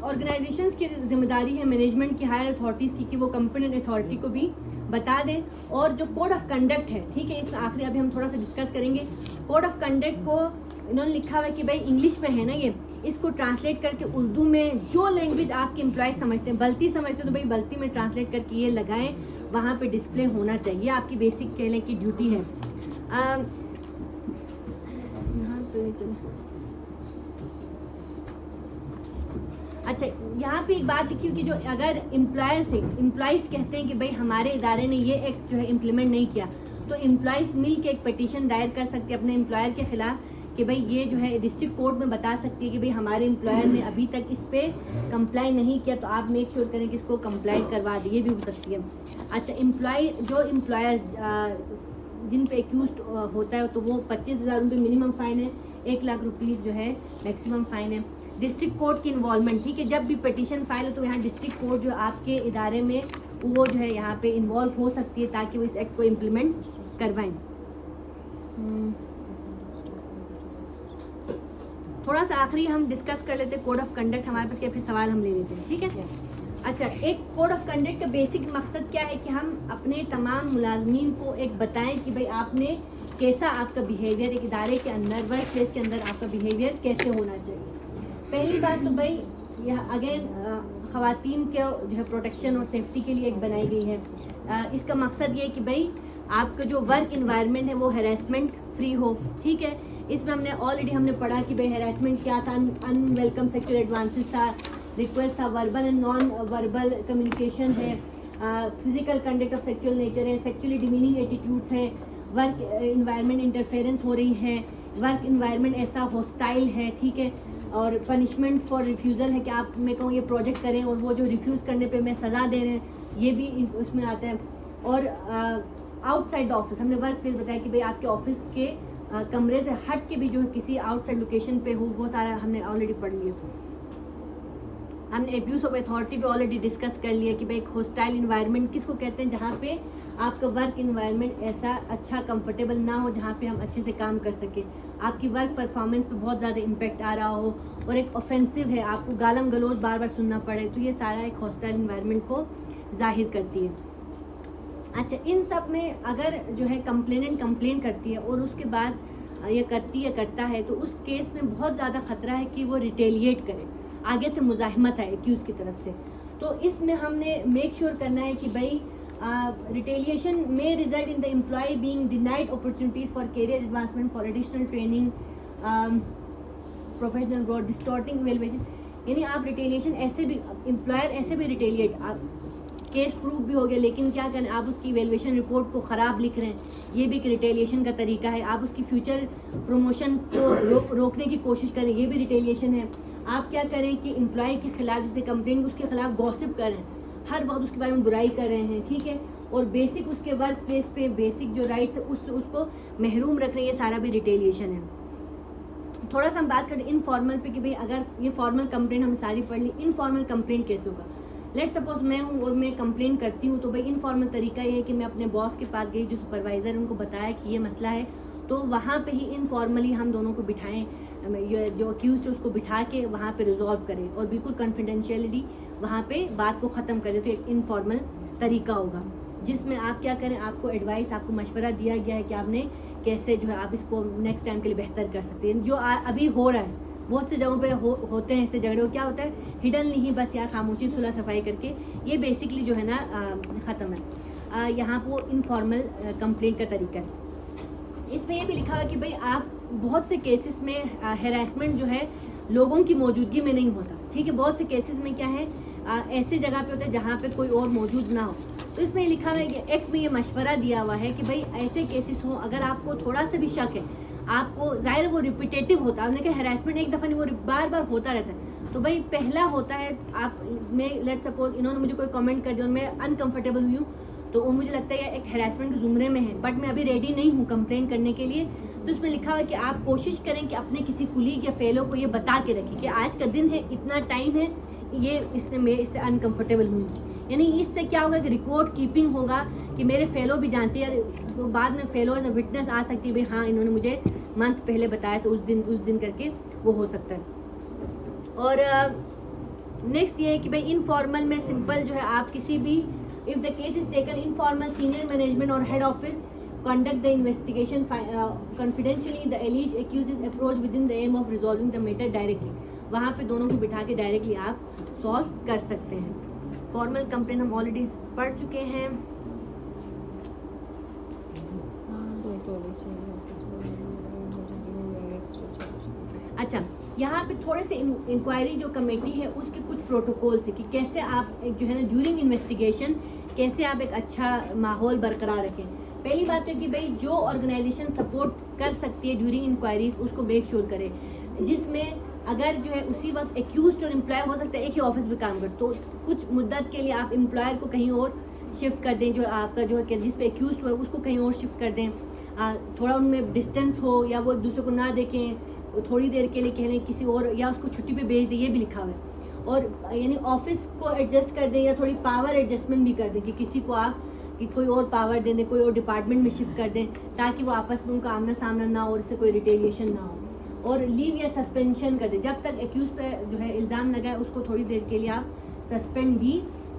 ऑर्गेनाइजेशंस की जिम्मेदारी है मैनेजमेंट की, हायर अथॉरिटीज़ की, कि वो कंपनी अथॉरिटी को भी बता दें। और जो कोड ऑफ कंडक्ट है, ठीक है, इसमें आखिरी अभी हम थोड़ा सा डिस्कस करेंगे। कोड ऑफ कंडक्ट को इन्होंने लिखा हुआ है कि भाई इंग्लिश में है ना ये, इसको ट्रांसलेट करके उर्दू में जो लैंग्वेज आपके एम्प्लॉय समझते हैं, बल्ती समझते हैं तो भाई बल्ती में ट्रांसलेट करके ये लगाएं, वहाँ पे डिस्प्ले होना चाहिए। आपकी बेसिक कहने की ड्यूटी है। यहाँ पे अच्छा, यहाँ पे एक बात लिखी हुई कि जो अगर एम्प्लॉयज़ कहते हैं कि भाई हमारे इदारे ने ये एक्ट जो है इम्प्लीमेंट नहीं किया, तो एम्प्लॉयज़ मिल के एक पिटीशन दायर कर सकते हैं अपने एम्प्लॉयर के खिलाफ कि भाई ये जो है डिस्ट्रिक्ट कोर्ट में बता सकती है कि भाई हमारे एम्प्लॉयर ने अभी तक इस पर कंप्लाई नहीं किया, तो आप मेक श्योर करें कि इसको कंप्लाई करवा दिए भी हो सकती है। अच्छा, एम्प्लॉयर जिन पे एक्यूज होता है तो वो 25,000 रुपये मिनिमम फ़ाइन है, 1 लाख रुपीज़ जो है मैक्सिमम फ़ाइन है। डिस्ट्रिक्ट कोर्ट की इन्वॉल्वमेंट, ठीक है, जब भी पिटीशन फाइल हो तो यहाँ डिस्ट्रिक्ट कोर्ट जो आपके इदारे में वो जो है यहाँ पे इन्वॉल्व हो सकती है ताकि वो इस एक्ट को इम्प्लीमेंट करवाएं। थोड़ा सा आखिरी हम डिस्कस कर लेते हैं कोड ऑफ कंडक्ट, हमारे पास काफ़ी सवाल हम ले लेते हैं, ठीक है। अच्छा, एक कोड ऑफ कंडक्ट का बेसिक मकसद क्या है कि हम अपने तमाम मुलाजमीन को एक बताएं कि भाई आपने कैसा, आपका बिहेवियर एक इदारे के अंदर, वर्क प्लेस के अंदर आपका बिहेवियर कैसे होना चाहिए। पहली बात तो भाई यह अगेन ख़वातीन के जो है प्रोटेक्शन और सेफ्टी के लिए एक बनाई गई है। इसका मकसद ये है कि भाई आपका जो वर्क इन्वायरमेंट है वो हैरेसमेंट फ्री हो, ठीक है। इसमें हमने पढ़ा कि भाई हैरेसमेंट क्या था, अनवेलकम सेक्सुअल एडवांसेस था, रिक्वेस्ट था, verbal and non verbal communication है, physical conduct of sexual nature है, सेक्सुअली डिमीनिंग एटीट्यूड्स है, वर्क इन्वायरमेंट इंटरफेरेंस हो रही है, वर्क इन्वायरमेंट ऐसा हॉस्टाइल है, ठीक है, और पनिशमेंट फॉर रिफ्यूज़ल है कि आप मैं कहूँ ये प्रोजेक्ट करें और वो जो रिफ्यूज़ करने पे मैं सज़ा दे रहे हैं, ये भी उसमें आता है। और आउटसाइड ऑफिस, हमने वर्क प्लेस बताया कि भाई आपके ऑफिस के कमरे से हट के भी जो है किसी आउटसाइड लोकेशन पे हो, वो सारा हमने ऑलरेडी पढ़ लिया। हमने एब्यूज़ ऑफ अथॉरिटी पे ऑलरेडी डिस्कस कर लिया कि भाई एक हॉस्टाइल इन्वायरमेंट किसको कहते हैं, जहाँ पे आपका वर्क इन्वायरमेंट ऐसा अच्छा कंफर्टेबल ना हो जहाँ पे हम अच्छे से काम कर सके, आपकी वर्क परफॉर्मेंस पे बहुत ज़्यादा इम्पैक्ट आ रहा हो, और एक ऑफेंसिव है, आपको गालम गलोच बार बार सुनना पड़े, तो ये सारा एक हॉस्टाइल इन्वायरमेंट को जाहिर करती है। अच्छा, इन सब में अगर जो है कंप्लेनेंट कंप्लेन करती है और उसके बाद ये करता है तो उस केस में बहुत ज़्यादा ख़तरा है कि वो रिटेलिएट करे, आगे से मुज़ाहिमत है एक्यूज़ की तरफ से। तो इसमें हमने मेक श्योर करना है कि भाई रिटेलिएशन में result in the employee being denied opportunities for career advancement, for additional training, professional growth, distorting evaluation, यानी आप रिटेलिएशन ऐसे भी एम्प्लॉयर ऐसे भी रिटेलिएट, आप केस प्रूफ भी हो गया लेकिन क्या करें, आप उसकी इवैल्यूएशन रिपोर्ट को ख़राब लिख रहे हैं, ये भी एक रिटेलिएशन का तरीका है। आप उसकी फ्यूचर प्रमोशन को रोकने की कोशिश करें, ये भी रिटेलिएशन है। आप क्या करें कि एम्प्लॉय के खिलाफ जैसे कंप्लेंट, उसके खिलाफ गॉसिप करें, हर वक्त उसके बारे में बुराई कर रहे हैं, ठीक है, और बेसिक उसके वर्क प्लेस पे बेसिक जो राइट्स है उसको महरूम रख रहे हैं, ये सारा भी रिटेलिएशन है। थोड़ा सा हम बात करें इनफॉर्मल पे कि भाई अगर ये फॉर्मल कंप्लेंट हमने सारी पढ़ ली, इनफॉर्मल कंप्लेंट कैसे होगा। लेट सपोज मैं हूँ और मैं कंप्लेंट करती हूँ, तो भाई इनफॉर्मल तरीका ये है कि मैं अपने बॉस के पास गई, जो सुपरवाइज़र है उनको बताया कि ये मसला है, तो वहाँ पे ही इनफॉर्मली हम दोनों को बिठाएं, जो अक्यूज़ है उसको बिठा के वहाँ पे रिजॉल्व करें और बिल्कुल कॉन्फिडेंशियलिटी वहाँ पे बात को ख़त्म कर दें, तो एक इनफॉर्मल तरीका होगा जिसमें आप क्या करें, आपको एडवाइस, आपको मशवरा दिया गया है कि आपने कैसे जो है आप इसको नेक्स्ट टाइम के लिए बेहतर कर सकते हैं। जो अभी हो रहा है, बहुत से जगहों पे होते हैं ऐसे झगड़े, क्या होता है, हिडन नहीं, बस यार खामोशी सुलह सफाई करके, ये बेसिकली जो है ना ख़त्म है। यहाँ पर इनफॉर्मल कंप्लेंट का तरीका है। इसमें ये भी लिखा हुआ कि भाई आप बहुत से केसेस में हैरेसमेंट जो है लोगों की मौजूदगी में नहीं होता, ठीक है, बहुत से केसेस में क्या है ऐसे जगह पे होता है जहाँ पे कोई और मौजूद ना हो। तो इसमें लिखा हुआ है कि एक्ट में ये मशवरा दिया हुआ है कि भाई ऐसे केसेस हो, अगर आपको थोड़ा सा भी शक है, आपको ज़ाहिर वो रिपीटेटिव होता है, आपने कहा हैरेसमेंट एक दफ़ा नहीं, वो बार बार होता रहता है, तो भाई पहला होता है आप, मैं लेट सपोज इन्होंने मुझे कोई कमेंट कर दिया और मैं अनकंफर्टेबल हुई हूँ, तो वो मुझे लगता है एक हैरेसमेंट के ज़ुमरे में है, बट मैं अभी रेडी नहीं हूँ कंप्लेंट करने के लिए। तो इसमें लिखा हुआ है कि आप कोशिश करें कि अपने किसी कुलीग या फेलो को ये बता के रखें कि आज का दिन है, इतना टाइम है, ये इससे अनकंफर्टेबल हुई, यानी इससे क्या होगा कि रिकॉर्ड कीपिंग होगा कि मेरे फेलो भी जानती है, तो बाद में फेलो एज अ विटनेस आ सकती है, भाई हाँ इन्होंने मुझे मंथ पहले बताया तो उस दिन करके वो हो सकता है। और नेक्स्ट ये है कि भाई इनफॉर्मल में सिंपल जो है आप किसी भी, if the case is taken informal, senior management or head office conduct the investigation confidentially, the alleged accused is approached within the aim of resolving the matter directly, वहाँ पे दोनों को बिठा के डायरेक्टली आप सॉल्व कर सकते हैं। फॉर्मल कंप्लेंट हम ऑलरेडी पढ़ चुके हैं। अच्छा, यहाँ पे थोड़े से इंक्वायरी जो कमेटी है उसके कुछ प्रोटोकॉल्स है कि कैसे आप जो है ना ड्यूरिंग इन्वेस्टिगेशन कैसे आप एक अच्छा माहौल बरकरार रखें। पहली बात है कि भाई जो ऑर्गेनाइजेशन सपोर्ट कर सकती है ड्यूरिंग इंक्वायरीज उसको मेक श्योर करे, जिसमें अगर जो है उसी वक्त एक्यूज्ड और एम्प्लॉय हो सकता है एक ही ऑफिस में काम कर, तो कुछ मुद्दत के लिए आप एम्प्लॉयर को कहीं और शिफ्ट कर दें, जो आपका जो है जिस पे एक्यूज्ड हो उसको कहीं और शिफ्ट कर दें, थोड़ा उनमें डिस्टेंस हो, या वो एक दूसरे को ना देखें, थोड़ी देर के लिए कह लें किसी और, या उसको छुट्टी पे भेज दें, ये भी लिखा हुआ है। और यानी ऑफिस को एडजस्ट कर दें या थोड़ी पावर एडजस्टमेंट भी कर दें कि किसी को आप कि कोई और पावर दे दें, कोई और डिपार्टमेंट में शिफ्ट कर दें, ताकि वो आपस में उनका आमना सामना ना हो और इससे कोई रिटेलिएशन ना हो। और लीव या सस्पेंशन कर दें, जब तक एक्यूज पे जो है इल्ज़ाम लगा है उसको थोड़ी देर के लिए आप सस्पेंड भी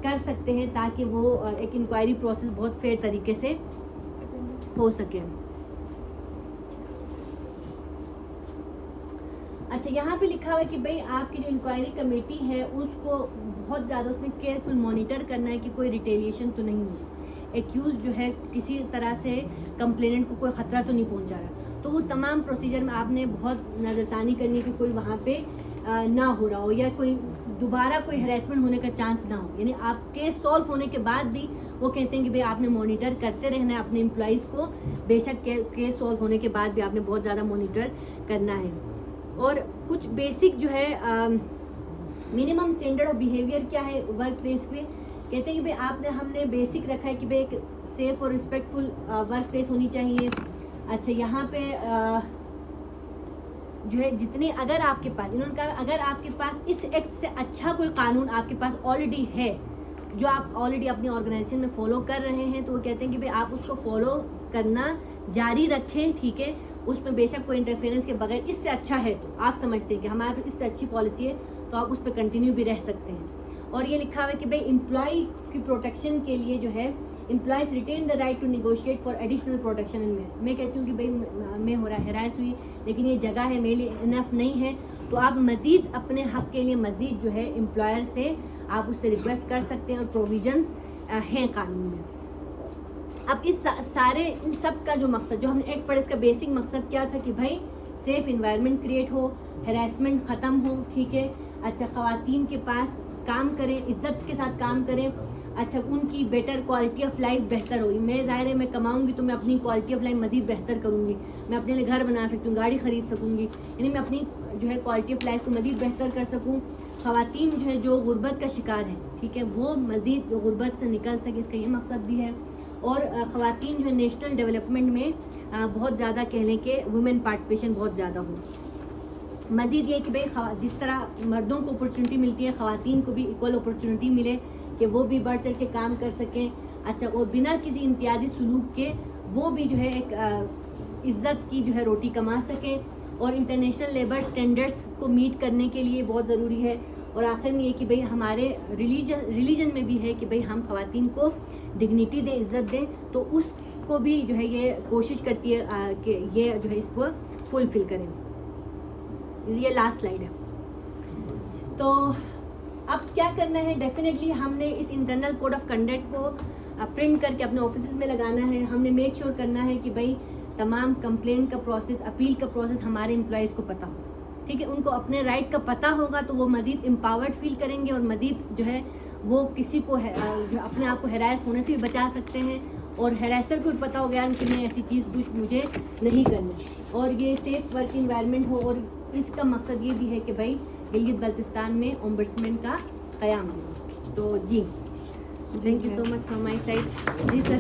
कर सकते हैं, ताकि वो एक इंक्वायरी प्रोसेस बहुत फेयर तरीके से हो सके। अच्छा, यहाँ पे लिखा हुआ है कि भाई आपकी जो इंक्वायरी कमेटी है उसको बहुत ज़्यादा उसने केयरफुल मॉनिटर करना है कि कोई रिटेलिएशन तो नहीं हो, एक्यूज जो है किसी तरह से कंप्लेनेंट को कोई ख़तरा तो नहीं पहुँचा रहा, तो वो तमाम प्रोसीजर में आपने बहुत नज़रसानी करनी कि कोई वहाँ पे ना हो रहा हो या कोई दोबारा कोई हरेसमेंट होने का चांस ना हो। यानी आप केस सॉल्व होने के बाद भी वो कहते हैं कि भाई आपने मॉनिटर करते रहना है अपने एम्प्लॉइज़ को, बेशक केस सॉल्व होने के बाद भी आपने बहुत ज़्यादा मॉनिटर करना है। और कुछ बेसिक जो है मिनिमम स्टैंडर्ड ऑफ बिहेवियर क्या है वर्क प्लेस पे, कहते हैं कि भाई हमने बेसिक रखा है कि भाई एक सेफ और रिस्पेक्टफुल वर्क प्लेस होनी चाहिए। अच्छा, यहाँ पे जो है जितने अगर आपके पास, इन्होंने कहा अगर आपके पास इस एक्ट से अच्छा कोई कानून आपके पास ऑलरेडी है जो आप ऑलरेडी अपनी ऑर्गेनाइजेशन में फॉलो कर रहे हैं, तो वो कहते हैं कि भाई आप उसको फॉलो करना जारी रखें, ठीक है, उसमें बेशक कोई इंटरफेरेंस के बगैर इससे अच्छा है तो आप समझते हैं कि हमारे पास इससे अच्छी पॉलिसी है तो आप उस पर कंटिन्यू भी रह सकते हैं। और ये लिखा हुआ है कि भाई एम्प्लॉय की प्रोटेक्शन के लिए जो है employees retain the right to negotiate for additional protection in mess. मैं कहती हूँ कि भाई मैं हो रहा है हरास हुई लेकिन ये जगह है मेरे लिए इनफ नहीं है, तो आप मज़ीद अपने हक़ के लिए मज़ीद जो है एम्प्लॉयर से आप उससे रिक्वेस्ट कर सकते हैं और प्रोविजंस हैं कानून में। अब इस सारे इन सब का जो मकसद जो हमने एक पढ़े, इसका बेसिक मकसद क्या था कि भाई सेफ इन्वायरमेंट क्रिएट हो, हरासमेंट ख़त्म हो, ठीक है। अच्छा, ख़वातीन के पास काम करें, इज्जत के साथ काम करें। अच्छा, उनकी बेटर क्वालिटी ऑफ लाइफ बेहतर होगी। मैं ज़ाहिर है मैं कमाऊंगी तो मैं अपनी क्वालिटी ऑफ लाइफ मज़ीद बेहतर करूंगी, मैं अपने लिए घर बना सकती हूँ, गाड़ी ख़रीद सकूँगी, यानी मैं अपनी जो है क्वालिटी ऑफ लाइफ को मज़ीद बेहतर कर सकूँ। ख़वातीन जो है जो गुर्बत का शिकार हैं, ठीक है, वो मज़ीद गुर्बत से निकल सके, इसका ये मकसद भी है। और ख़वातीन जो है नेशनल डेवलपमेंट में बहुत ज़्यादा कह लें कि वुमेन पार्टिसिपेशन बहुत ज़्यादा हो। मज़ीद ये कि भाई जिस तरह मर्दों को अपॉर्चुनिटी मिलती है ख़वातीन को भी इक्वल अपॉर्चुनिटी मिले कि वो भी बढ़ चढ़ के काम कर सकें। अच्छा, और बिना किसी इम्तियाजी सलूक के वो भी जो है एक इज़्ज़त की जो है रोटी कमा सकें। और इंटरनेशनल लेबर स्टैंडर्ड्स को मीट करने के लिए बहुत ज़रूरी है। और आखिर में ये कि भाई हमारे रिलीजन में भी है कि भाई हम ख़वातीन को डिग्निटी दें, इज़्ज़त दें, तो उसको भी जो है ये कोशिश करती है कि ये जो है इसको फुलफ़िल करें। ये लास्ट स्लाइड है। तो अब क्या करना है, डेफिनेटली हमने इस इंटरनल कोड ऑफ कंडक्ट को प्रिंट करके अपने ऑफिस में लगाना है। हमने मेक श्योर करना है कि भाई तमाम कंप्लेंट का प्रोसेस, अपील का प्रोसेस हमारे एम्प्लॉयज़ को पता हो, ठीक है। उनको अपने राइट का पता होगा तो वो मज़ीद एम्पावर्ड फील करेंगे और मज़ीद जो है वो किसी को जो अपने आप को हैरास होने से भी बचा सकते हैं। और हैरासर को भी पता हो गया कि मैं ऐसी चीज़ कुछ मुझे नहीं करनी, और ये सेफ वर्क इन्वायरमेंट हो। और इसका मकसद ये भी है कि भाई गिलगित बल्तिस्तान में ओम्बड्समैन का क़याम हो। तो जी, thank you so much from my side. जी सर,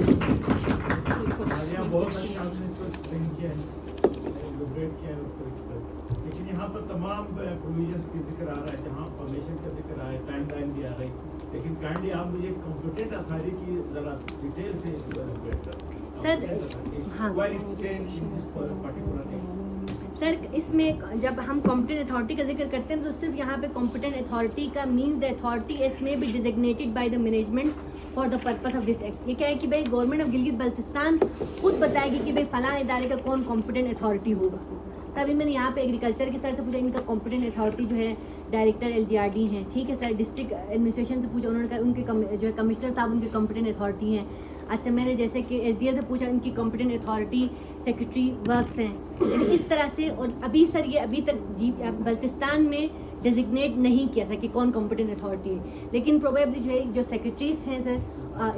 लेकिन यहाँ पर तमाम प्रोविजंस की जिक्र आ रहा है, जहाँ परमिशन का जिक्र आ रहा है, टाइम लाइन भी आ रही, लेकिन काइंडली आप मुझे कॉम्पिटेंट अथॉरिटी की ज़रा डिटेल से सर इसमें जब हम कॉम्पिटेंट अथॉरिटी का जिक्र करते हैं तो सिर्फ यहाँ पे कॉम्पिटेंट अथॉरिटी का means the authority is may be designated by the management for the purpose of this act. ये क्या है कि भाई गवर्नमेंट ऑफ गिलगित बल्तिस्तान खुद बताएगी कि भाई फलां इदारे का कौन कॉम्पिटेंट अथॉरिटी होगा। तभी मैंने यहाँ पे एग्रीकल्चर के सर से पूछा, इनका कॉम्पिटेंट अथॉरिटी जो है डायरेक्टर LGRD हैं, ठीक है सर। डिस्ट्रिक्ट एडमिनिस्ट्रेशन से पूछा, उन्होंने कहा उनके जो है कमिश्नर साहब उनके कॉम्पिटेंट अथॉरिटी हैं। अच्छा, मैंने जैसे कि SDA से पूछा, इनकी कॉम्पिटेंट अथॉरिटी सेक्रेटरी वर्क्स हैं। इस तरह से। और अभी सर ये अभी तक बल्तिस्तान में डेजिग्नेट नहीं किया सर कि कौन कॉम्पिटेंट अथॉरिटी है, लेकिन प्रोबेबली जो है जो सेक्रेटरीज हैं सर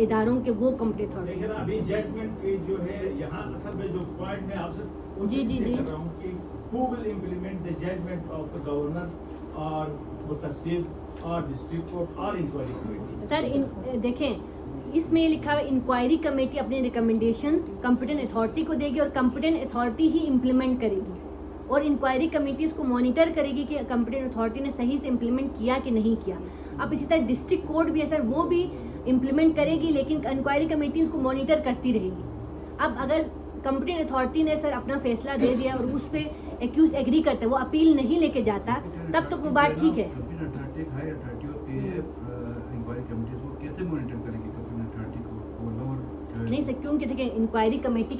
इदारों के वो कॉम्पिटेंट अथॉरिटी। लेकिन अभी जजमेंट की जो है यहाँ असल में जो पॉइंट में आपसे जी, जी, जी। कर रहा हूँ कि who will implement the judgment of the governor और मुतसिर और डिस्ट्रिक्ट कोर्ट और इंक्वायरी कमेटी। सर देखें इसमें ये लिखा हुआ इंक्वायरी कमेटी अपने रिकमेंडेशंस कॉम्पिटेंट अथॉरिटी को देगी और कॉम्पिटेंट अथॉरिटी ही इम्प्लीमेंट करेगी और इंक्वायरी कमेटी उसको मॉनिटर करेगी कि कॉम्पिटेंट अथॉरिटी ने सही से इम्प्लीमेंट किया कि नहीं किया। अब इसी तरह डिस्ट्रिक्ट कोर्ट भी है सर, वो भी इम्प्लीमेंट करेगी लेकिन इंक्वायरी कमेटी उसको मॉनिटर करती रहेगी। अब अगर कॉम्पिटेंट अथॉरिटी ने सर अपना फैसला दे दिया और उस पर एक्यूज एग्री करता है, वो अपील नहीं लेके जाता, तब तो वो बात ठीक है। नहीं सर, क्योंकि देखिए इंक्वायरी कमेटी